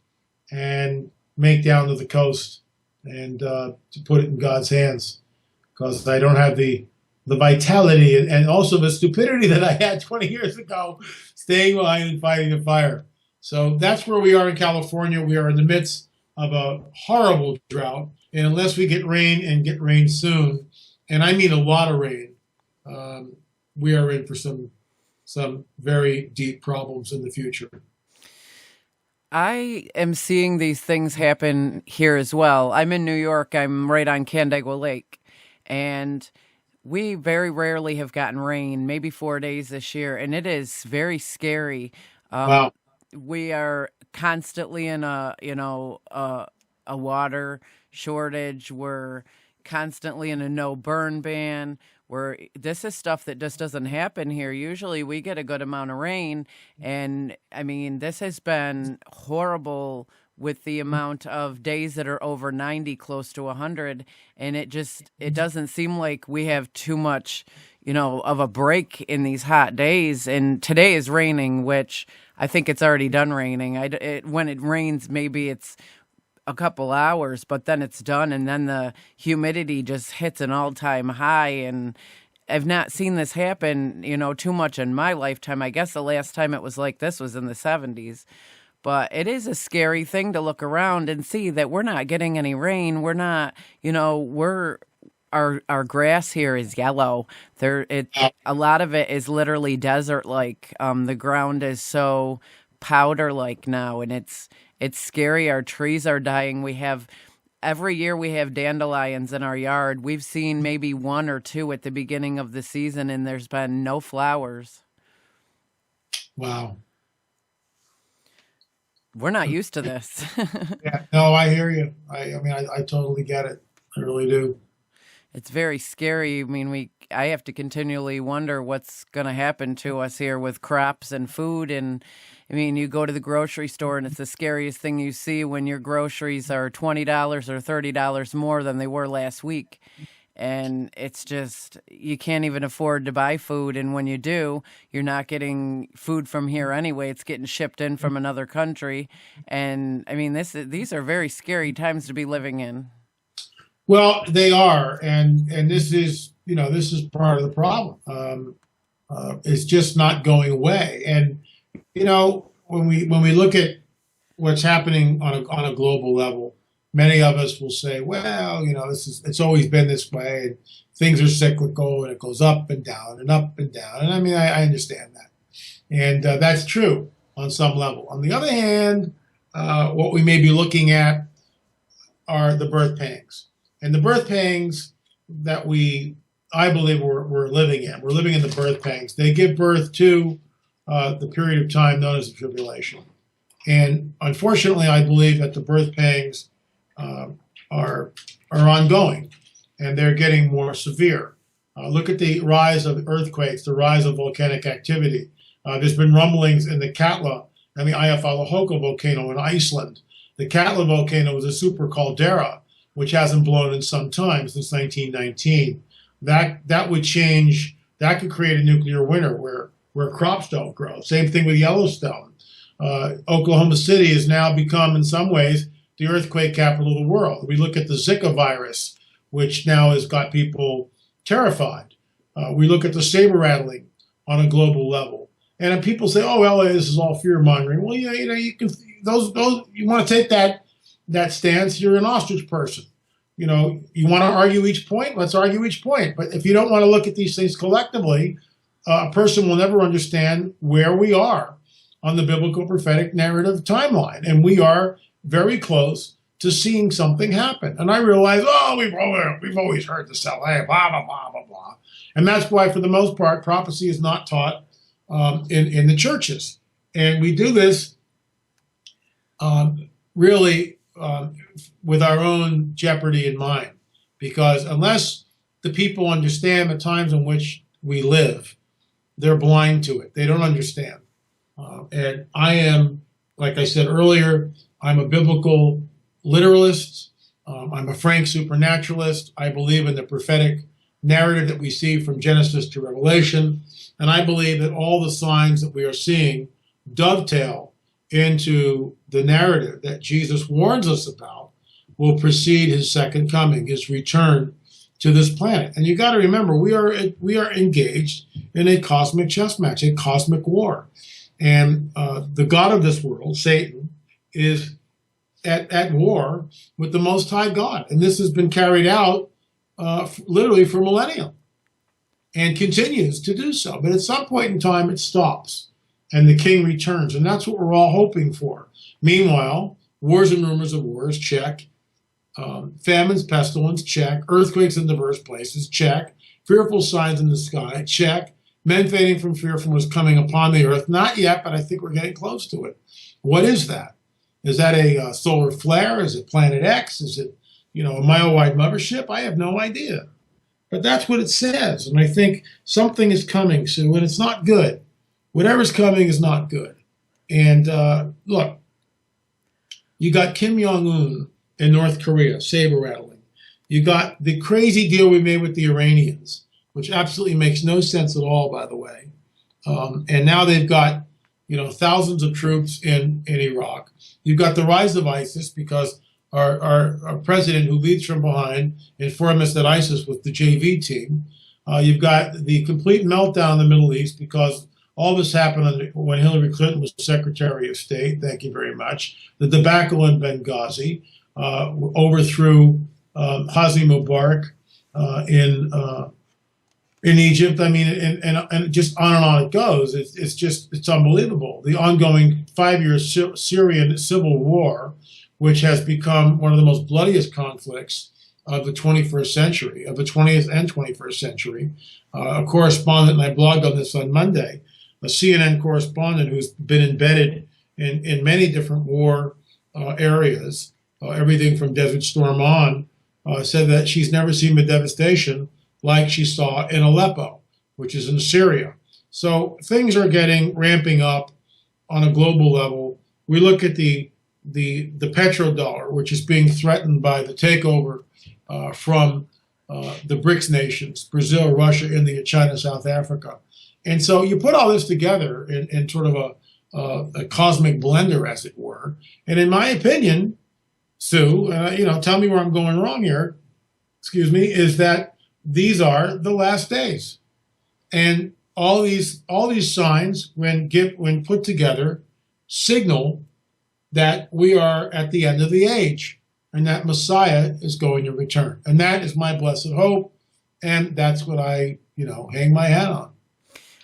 and make down to the coast and to put it in God's hands, because I don't have the vitality and also the stupidity that I had 20 years ago, staying behind and fighting the fire. So that's where we are in California. We are in the midst of a horrible drought. And unless we get rain and get rain soon, and I mean a lot of rain, we are in for some very deep problems in the future. I am seeing these things happen here as well. I'm in New York. I'm right on Canandaigua Lake. And we very rarely have gotten rain, maybe 4 days this year. And it is very scary. Wow. We are constantly in a water shortage. We're constantly in a no burn ban. This is stuff that just doesn't happen here. Usually we get a good amount of rain. And I mean, this has been horrible with the amount of days that are over 90, close to 100. And it doesn't seem like we have too much, of a break in these hot days. And today is raining, which I think it's already done raining. When it rains, maybe it's a couple hours, but then it's done, and then the humidity just hits an all-time high. And I've not seen this happen, too much in my lifetime. I guess the last time it was like this was in the 70s. But it is a scary thing to look around and see that we're not getting any rain. We're not, our grass here is yellow. A lot of it is literally desert like. The ground is so powder like now, and it's scary. Our trees are dying. Every year we have dandelions in our yard. We've seen maybe one or two at the beginning of the season, and there's been no flowers. Wow. We're not used to this. Yeah, no, I hear you. I mean, I totally get it. I really do. It's very scary. I mean, I have to continually wonder what's going to happen to us here with crops and food. And I mean, you go to the grocery store and it's the scariest thing you see when your groceries are $20 or $30 more than they were last week. And it's just, you can't even afford to buy food. And when you do, you're not getting food from here anyway. It's getting shipped in from another country. And I mean, these are very scary times to be living in. Well, they are. And this is part of the problem. It's just not going away. And, when we look at what's happening on a global level, many of us will say, well, it's always been this way, and things are cyclical, and it goes up and down and up and down. And I mean, I understand that. And that's true on some level. On the other hand, what we may be looking at are the birth pangs. And the birth pangs that I believe we're living in. We're living in the birth pangs. They give birth to the period of time known as the tribulation. And unfortunately, I believe that the birth pangs are ongoing, and they're getting more severe. Look at the rise of earthquakes, the rise of volcanic activity. There's been rumblings in the Katla and the Eyjafjallajökull volcano in Iceland. The Katla volcano was a super caldera, which hasn't blown in some time, since 1919. That would change. That could create a nuclear winter where crops don't grow. Same thing with Yellowstone. Oklahoma City has now become, in some ways, the earthquake capital of the world. We look at the Zika virus, which now has got people terrified. We look at the saber rattling on a global level. And then people say, oh, LA, this is all fear mongering. Well, you can, those, you want to take that stance, you're an ostrich person. You want to argue each point? Let's argue each point. But if you don't want to look at these things collectively, a person will never understand where we are on the biblical prophetic narrative timeline. And we are very close to seeing something happen. And I realize, we've always heard this LA, blah, blah, blah, blah, blah. And that's why, for the most part, prophecy is not taught in the churches. And we do this really with our own jeopardy in mind. Because unless the people understand the times in which we live, they're blind to it. They don't understand. And I am, like I said earlier, I'm a biblical literalist. I'm a frank supernaturalist. I believe in the prophetic narrative that we see from Genesis to Revelation. And I believe that all the signs that we are seeing dovetail into the narrative that Jesus warns us about will precede his second coming, his return to this planet. And you got to remember, we are engaged in a cosmic chess match, a cosmic war. And the God of this world, Satan, is at war with the Most High God. And this has been carried out literally for millennia and continues to do so. But at some point in time, it stops and the king returns. And that's what we're all hoping for. Meanwhile, wars and rumors of wars, check. Famines, pestilence, check. Earthquakes in diverse places, check. Fearful signs in the sky, check. Men fainting from fear from what's coming upon the earth. Not yet, but I think we're getting close to it. What is that? Is that a solar flare? Is it Planet X? Is it, a mile-wide mothership? I have no idea. But that's what it says. And I think something is coming soon, and it's not good. Whatever's coming is not good. And look, you got Kim Jong-un in North Korea, saber rattling. You got the crazy deal we made with the Iranians, which absolutely makes no sense at all, by the way. And now they've got, thousands of troops in Iraq. You've got the rise of ISIS because our president who leads from behind, informed us that ISIS was the JV team. You've got the complete meltdown in the Middle East because all this happened when Hillary Clinton was Secretary of State. Thank you very much. The debacle in Benghazi overthrew Hosni Mubarak in Egypt. I mean, and just on it goes. It's unbelievable. The ongoing 5-year Syrian civil war, which has become one of the most bloodiest conflicts of the 21st century, of the 20th and 21st century. A correspondent, and I blogged on this on Monday, a CNN correspondent who's been embedded in many different war areas, everything from Desert Storm on, said that she's never seen the devastation like she saw in Aleppo, which is in Syria. So things are ramping up on a global level. We look at the petrodollar, which is being threatened by the takeover from the BRICS nations, Brazil, Russia, India, China, South Africa. And so you put all this together in sort of a cosmic blender, as it were. And in my opinion, Sue, tell me where I'm going wrong here, is that these are the last days. And all these signs, when put together, signal that we are at the end of the age and that Messiah is going to return. And that is my blessed hope. And that's what I, hang my hat on.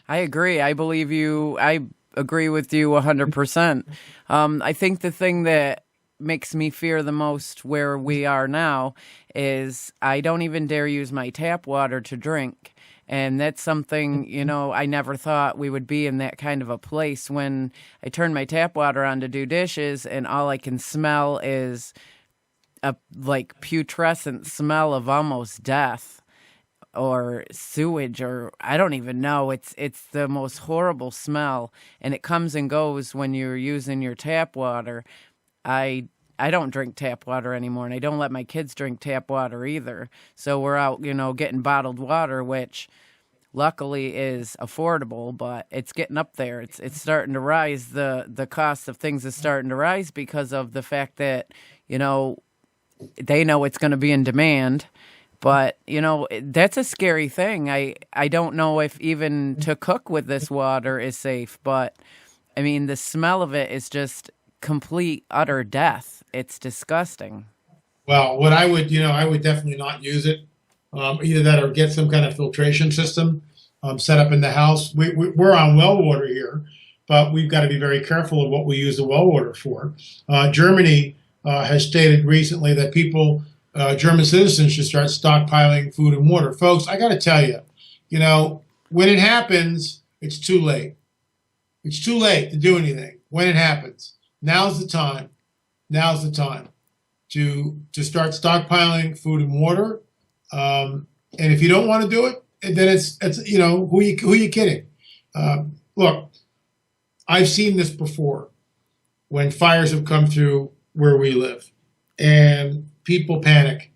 I agree. I believe you. I agree with you 100%. I think the thing that makes me fear the most where we are now is I don't even dare use my tap water to drink. And that's something, I never thought we would be in that kind of a place when I turn my tap water on to do dishes and all I can smell is a putrescent smell of almost death or sewage, or I don't even know. It's the most horrible smell, and it comes and goes when you're using your tap water. I don't drink tap water anymore, and I don't let my kids drink tap water either. So we're out, getting bottled water, which luckily is affordable, but it's getting up there. It's starting to rise. The cost of things is starting to rise because of the fact that, they know it's going to be in demand. But, that's a scary thing. I don't know if even to cook with this water is safe, but, I mean, the smell of it is just complete, utter death. It's disgusting. Well, what I would definitely not use it. Either that or get some kind of filtration system set up in the house. We're on well water here, but we've got to be very careful of what we use the well water for. Germany has stated recently that German citizens should start stockpiling food and water. Folks, I got to tell you, when it happens, it's too late. It's too late to do anything when it happens. Now's the time. Now's the time to start stockpiling food and water. And if you don't want to do it, then it's who are you kidding? Look, I've seen this before when fires have come through where we live, and people panic.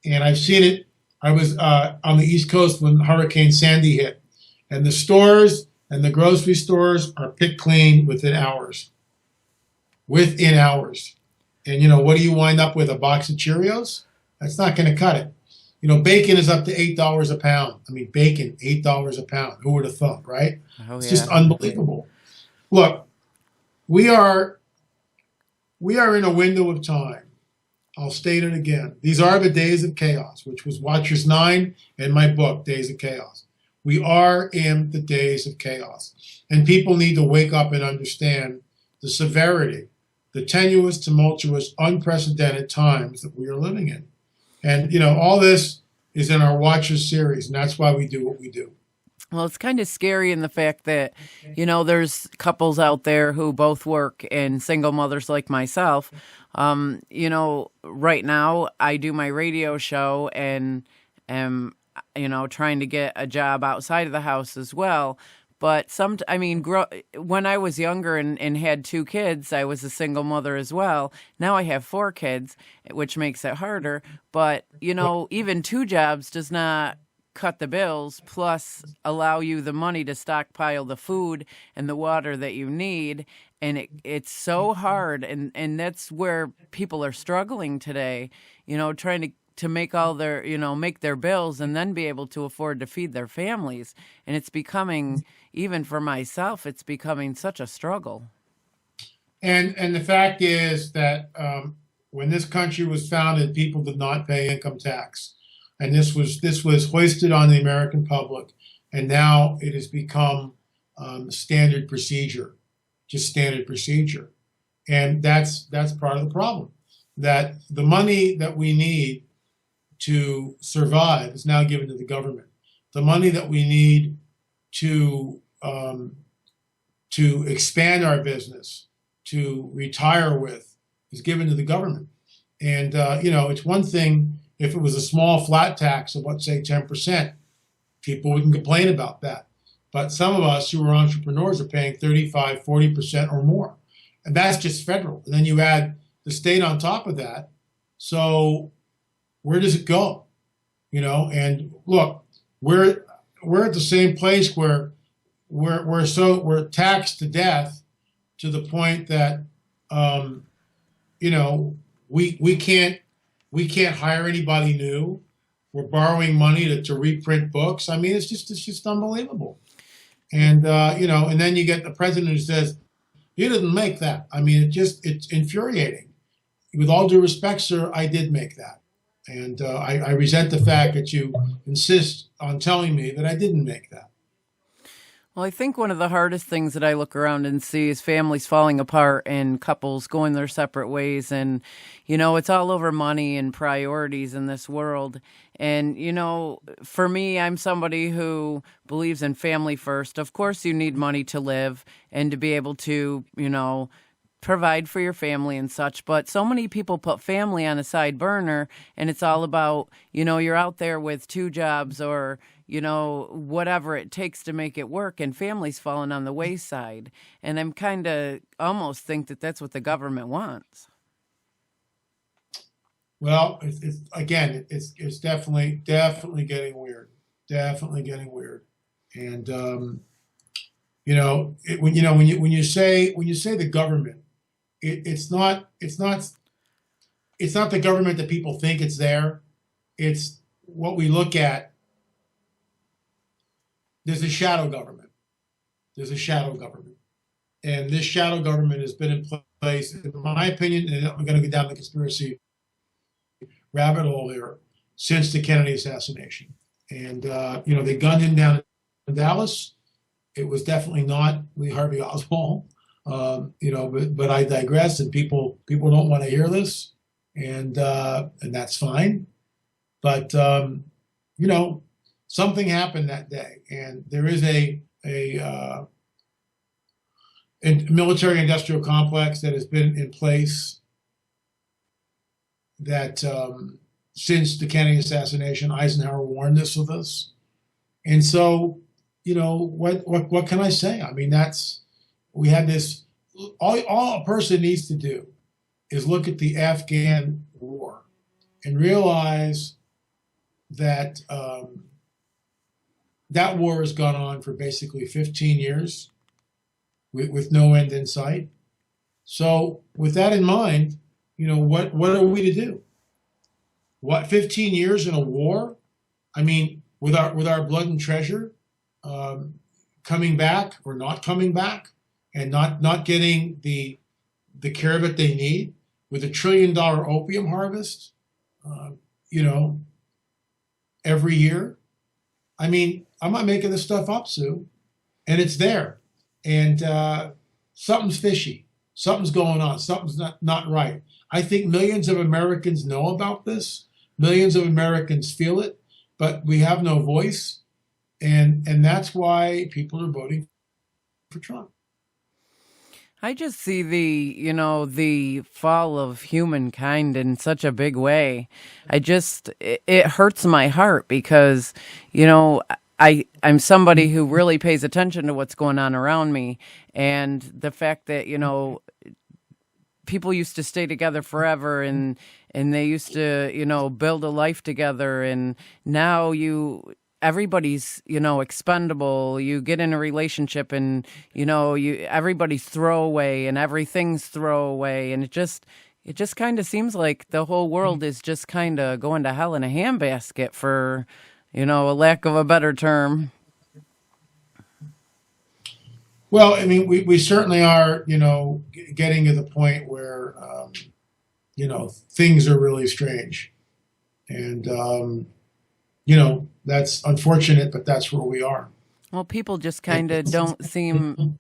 And I've seen it. I was on the East Coast when Hurricane Sandy hit, and the stores and the grocery stores are picked clean within hours. Within hours. And what do you wind up with? A box of Cheerios? That's not going to cut it. Bacon is up to $8 a pound. I mean, bacon, $8 a pound. Who would have thought, right? Oh, it's yeah. just unbelievable. Look, we are in a window of time. I'll state it again. These are the days of chaos, which was Watchers 9 and my book, Days of Chaos. We are in the days of chaos. And people need to wake up and understand the severity, the tenuous, tumultuous, unprecedented times that we are living in. And, all this is in our Watchers series, and that's why we do what we do. Well, it's kind of scary in the fact that, there's couples out there who both work and single mothers like myself. Right now I do my radio show and am, trying to get a job outside of the house as well. But when I was younger and had 2 kids, I was a single mother as well. Now I have 4 kids, which makes it harder. But, even 2 jobs does not cut the bills, plus allow you the money to stockpile the food and the water that you need. and it's so hard, and that's where people are struggling today, trying to make all their, make their bills and then be able to afford to feed their families. And it's becoming, even for myself, it's becoming such a struggle. And the fact is that when this country was founded, people did not pay income tax, and this was hoisted on the American public, and now it has become standard procedure, just standard procedure, and that's part of the problem. That the money that we need to survive is now given to the government. The money that we need to expand our business, to retire with, is given to the government. And it's one thing if it was a small flat tax of, let's say, 10%, people wouldn't complain about that. But some of us who are entrepreneurs are paying 35, 40% or more. And that's just federal. And then you add the state on top of that. So where does it go? And look, we're at the same place where we're taxed to death, to the point that we can't hire anybody new. We're borrowing money to reprint books. I mean, it's just unbelievable. And and then you get the president who says, "You didn't make that." I mean, it's infuriating. With all due respect, sir, I did make that. And I resent the fact that you insist on telling me that I didn't make that. Well, I think one of the hardest things that I look around and see is families falling apart and couples going their separate ways. And, it's all over money and priorities in this world. And, for me, I'm somebody who believes in family first. Of course, you need money to live and to be able to, provide for your family and such, but so many people put family on a side burner, and it's all about, you're out there with two jobs or, whatever it takes to make it work, and family's falling on the wayside. And I'm kind of almost think that that's what the government wants. Well, it's definitely getting weird, and when you say the government, it's not the government that people think it's there. It's what we look at. There's a shadow government. And this shadow government has been in place, in my opinion, and I'm going to go down the conspiracy rabbit hole here, since the Kennedy assassination. And they gunned him down in Dallas. It was definitely not Lee Harvey Oswald. But I digress, and people don't want to hear this, and that's fine. But something happened that day, and there is a military-industrial complex that has been in place that since the Kennedy assassination. Eisenhower warned us of this, and so what can I say? I mean, we had this. All a person needs to do is look at the Afghan war and realize that that war has gone on for basically 15 years with no end in sight. So with that in mind, what are we to do? What, 15 years in a war? I mean, with our blood and treasure coming back or not coming back, and not getting the care that they need, with $1 trillion opium harvest, every year. I mean, I'm not making this stuff up, Sue, and it's there. And something's fishy. Something's going on. Something's not right. I think millions of Americans know about this. Millions of Americans feel it, but we have no voice, and that's why people are voting for Trump. I just see the fall of humankind in such a big way. It hurts my heart because, I'm somebody who really pays attention to what's going on around me. And the fact that, people used to stay together forever and they used to, build a life together. And now everybody's, expendable. You get in a relationship and, everybody's throwaway and everything's throwaway. And it just kind of seems like the whole world is just kind of going to hell in a handbasket, for, a lack of a better term. Well, I mean, we certainly are, getting to the point where, things are really strange. And, that's unfortunate, but that's where we are. Well, people just kind of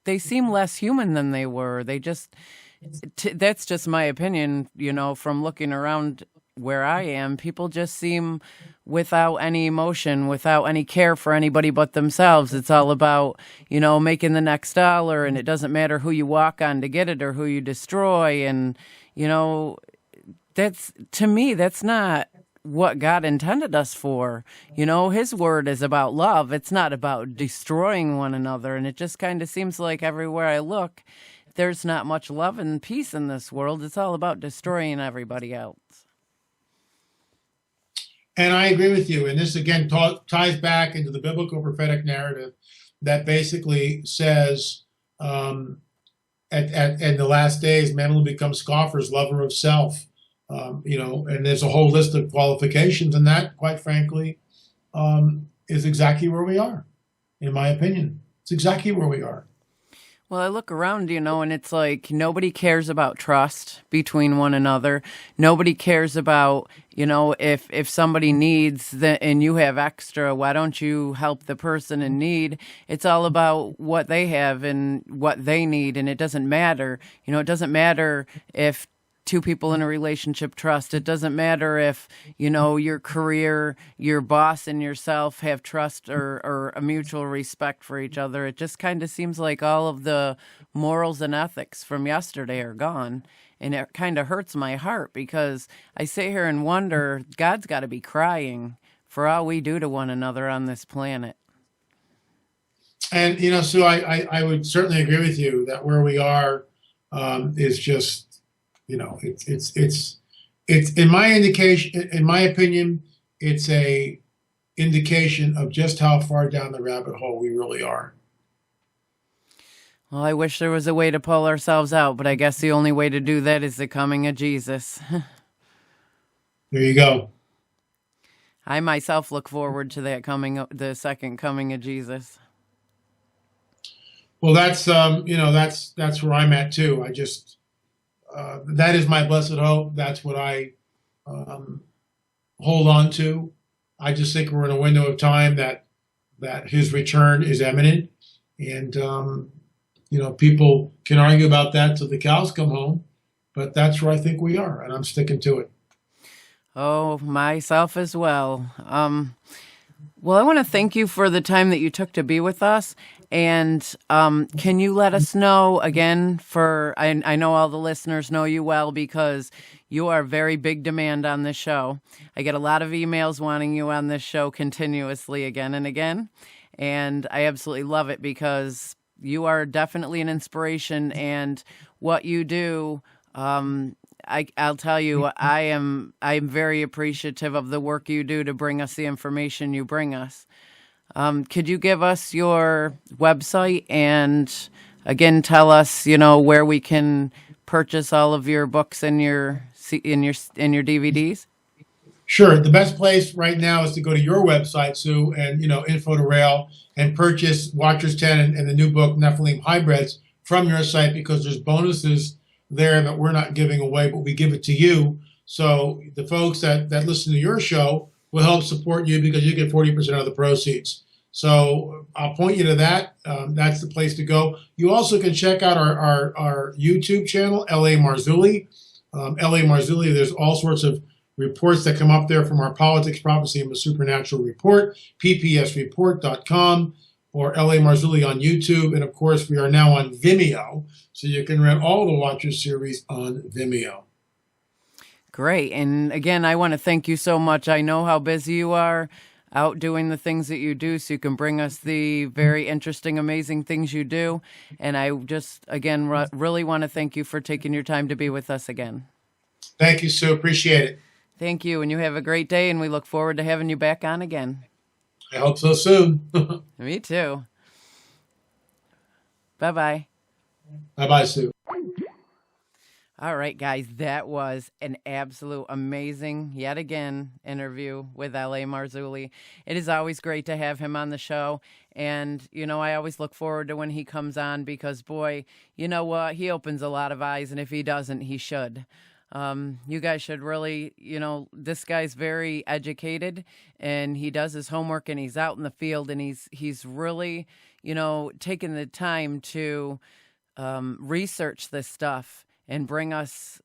they seem less human than they were. That's just my opinion, from looking around where I am. People just seem without any emotion, without any care for anybody but themselves. It's all about, making the next dollar, and it doesn't matter who you walk on to get it or who you destroy. And, to me, that's not what God intended us for. His word is about love. It's not about destroying one another. And it just kind of seems like everywhere I look, there's not much love and peace in this world. It's all about destroying everybody else. And I agree with you. And this, again, ties back into the biblical prophetic narrative that basically says, in the last days, men will become scoffers, lover of self. And there's a whole list of qualifications, and that, quite frankly, is exactly where we are, in my opinion. It's exactly where we are. Well, I look around, and it's like nobody cares about trust between one another. Nobody cares about, if somebody needs and you have extra, why don't you help the person in need? It's all about what they have and what they need, and it doesn't matter. It doesn't matter if two people in a relationship trust. It doesn't matter if, your career, your boss and yourself have trust or a mutual respect for each other. It just kind of seems like all of the morals and ethics from yesterday are gone. And it kind of hurts my heart, because I sit here and wonder, God's got to be crying for all we do to one another on this planet. And, Sue, I would certainly agree with you that where we are is just, it's in my opinion, it's a indication of just how far down the rabbit hole we really are. Well, I wish there was a way to pull ourselves out, but I guess the only way to do that is the coming of Jesus. There you go. I myself look forward to the second coming of Jesus. Well, that's where I'm at too. I just, that is my blessed hope. That's what I hold on to. I just think we're in a window of time that his return is imminent, and people can argue about that till the cows come home, but that's where I think we are, and I'm sticking to it. Oh, myself as well. Well, I want to thank you for the time that you took to be with us. And can you let us know again, I know all the listeners know you well, because you are very big demand on this show. I get a lot of emails wanting you on this show continuously again and again. And I absolutely love it, because you are definitely an inspiration, and what you do, I'll tell you, I'm very appreciative of the work you do to bring us the information you bring us. Could you give us your website and again tell us, where we can purchase all of your books and your DVDs? Sure. The best place right now is to go to your website, Sue, and info2rail, and purchase Watchers 10 and the new book Nephilim Hybrids from your site, because there's bonuses there that we're not giving away, but we give it to you. So the folks that listen to your show will help support you, because you get 40% of the proceeds. So I'll point you to that. That's the place to go. You also can check out our YouTube channel, L A Marzulli. L A Marzulli, there's all sorts of reports that come up there from our Politics, Prophecy, and the Supernatural Report, ppsreport.com, or L A Marzulli on YouTube. And of course, we are now on Vimeo, so you can rent all the Watchers series on Vimeo. Great. And again, I want to thank you so much. I know how busy you are out doing the things that you do, so you can bring us the very interesting, amazing things you do. And I just, again, really want to thank you for taking your time to be with us again. Thank you, Sue. Appreciate it. Thank you. And you have a great day, and we look forward to having you back on again. I hope so soon. Me too. Bye-bye. Bye-bye, Sue. All right, guys, that was an absolute amazing, yet again, interview with L A Marzulli. It is always great to have him on the show. And, I always look forward to when he comes on because, boy, you know what? He opens a lot of eyes, and if he doesn't, he should. You guys should really, this guy's very educated, and he does his homework, and he's out in the field, and he's really, taking the time to research this stuff and bring us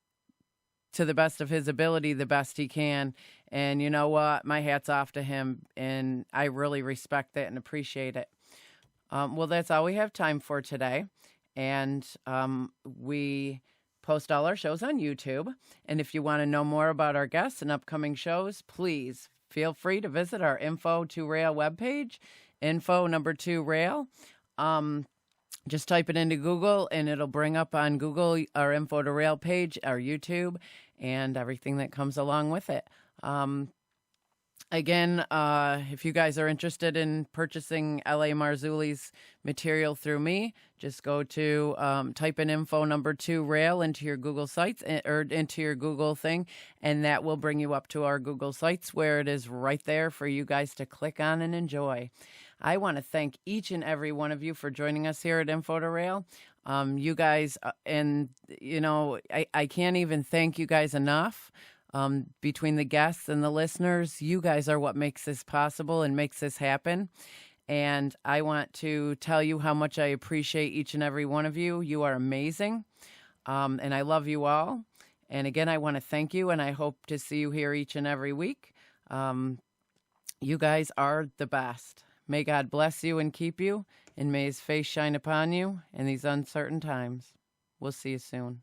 to the best of his ability, the best he can. And you know what? My hat's off to him, and I really respect that and appreciate it. Well, that's all we have time for today. And we post all our shows on YouTube. And if you want to know more about our guests and upcoming shows, please feel free to visit our info2rail webpage, info2rail. Just type it into Google, and it'll bring up on Google our info2rail page, our YouTube, and everything that comes along with it. Again, if you guys are interested in purchasing L A Marzulli's material through me, just go to type in info2rail into your Google sites or into your Google thing, and that will bring you up to our Google sites where it is right there for you guys to click on and enjoy. I want to thank each and every one of you for joining us here at info2rail. You guys, and I can't even thank you guys enough. Between the guests and the listeners, you guys are what makes this possible and makes this happen. And I want to tell you how much I appreciate each and every one of you. You are amazing. And I love you all. And again, I want to thank you, and I hope to see you here each and every week. You guys are the best. May God bless you and keep you, and may his face shine upon you in these uncertain times. We'll see you soon.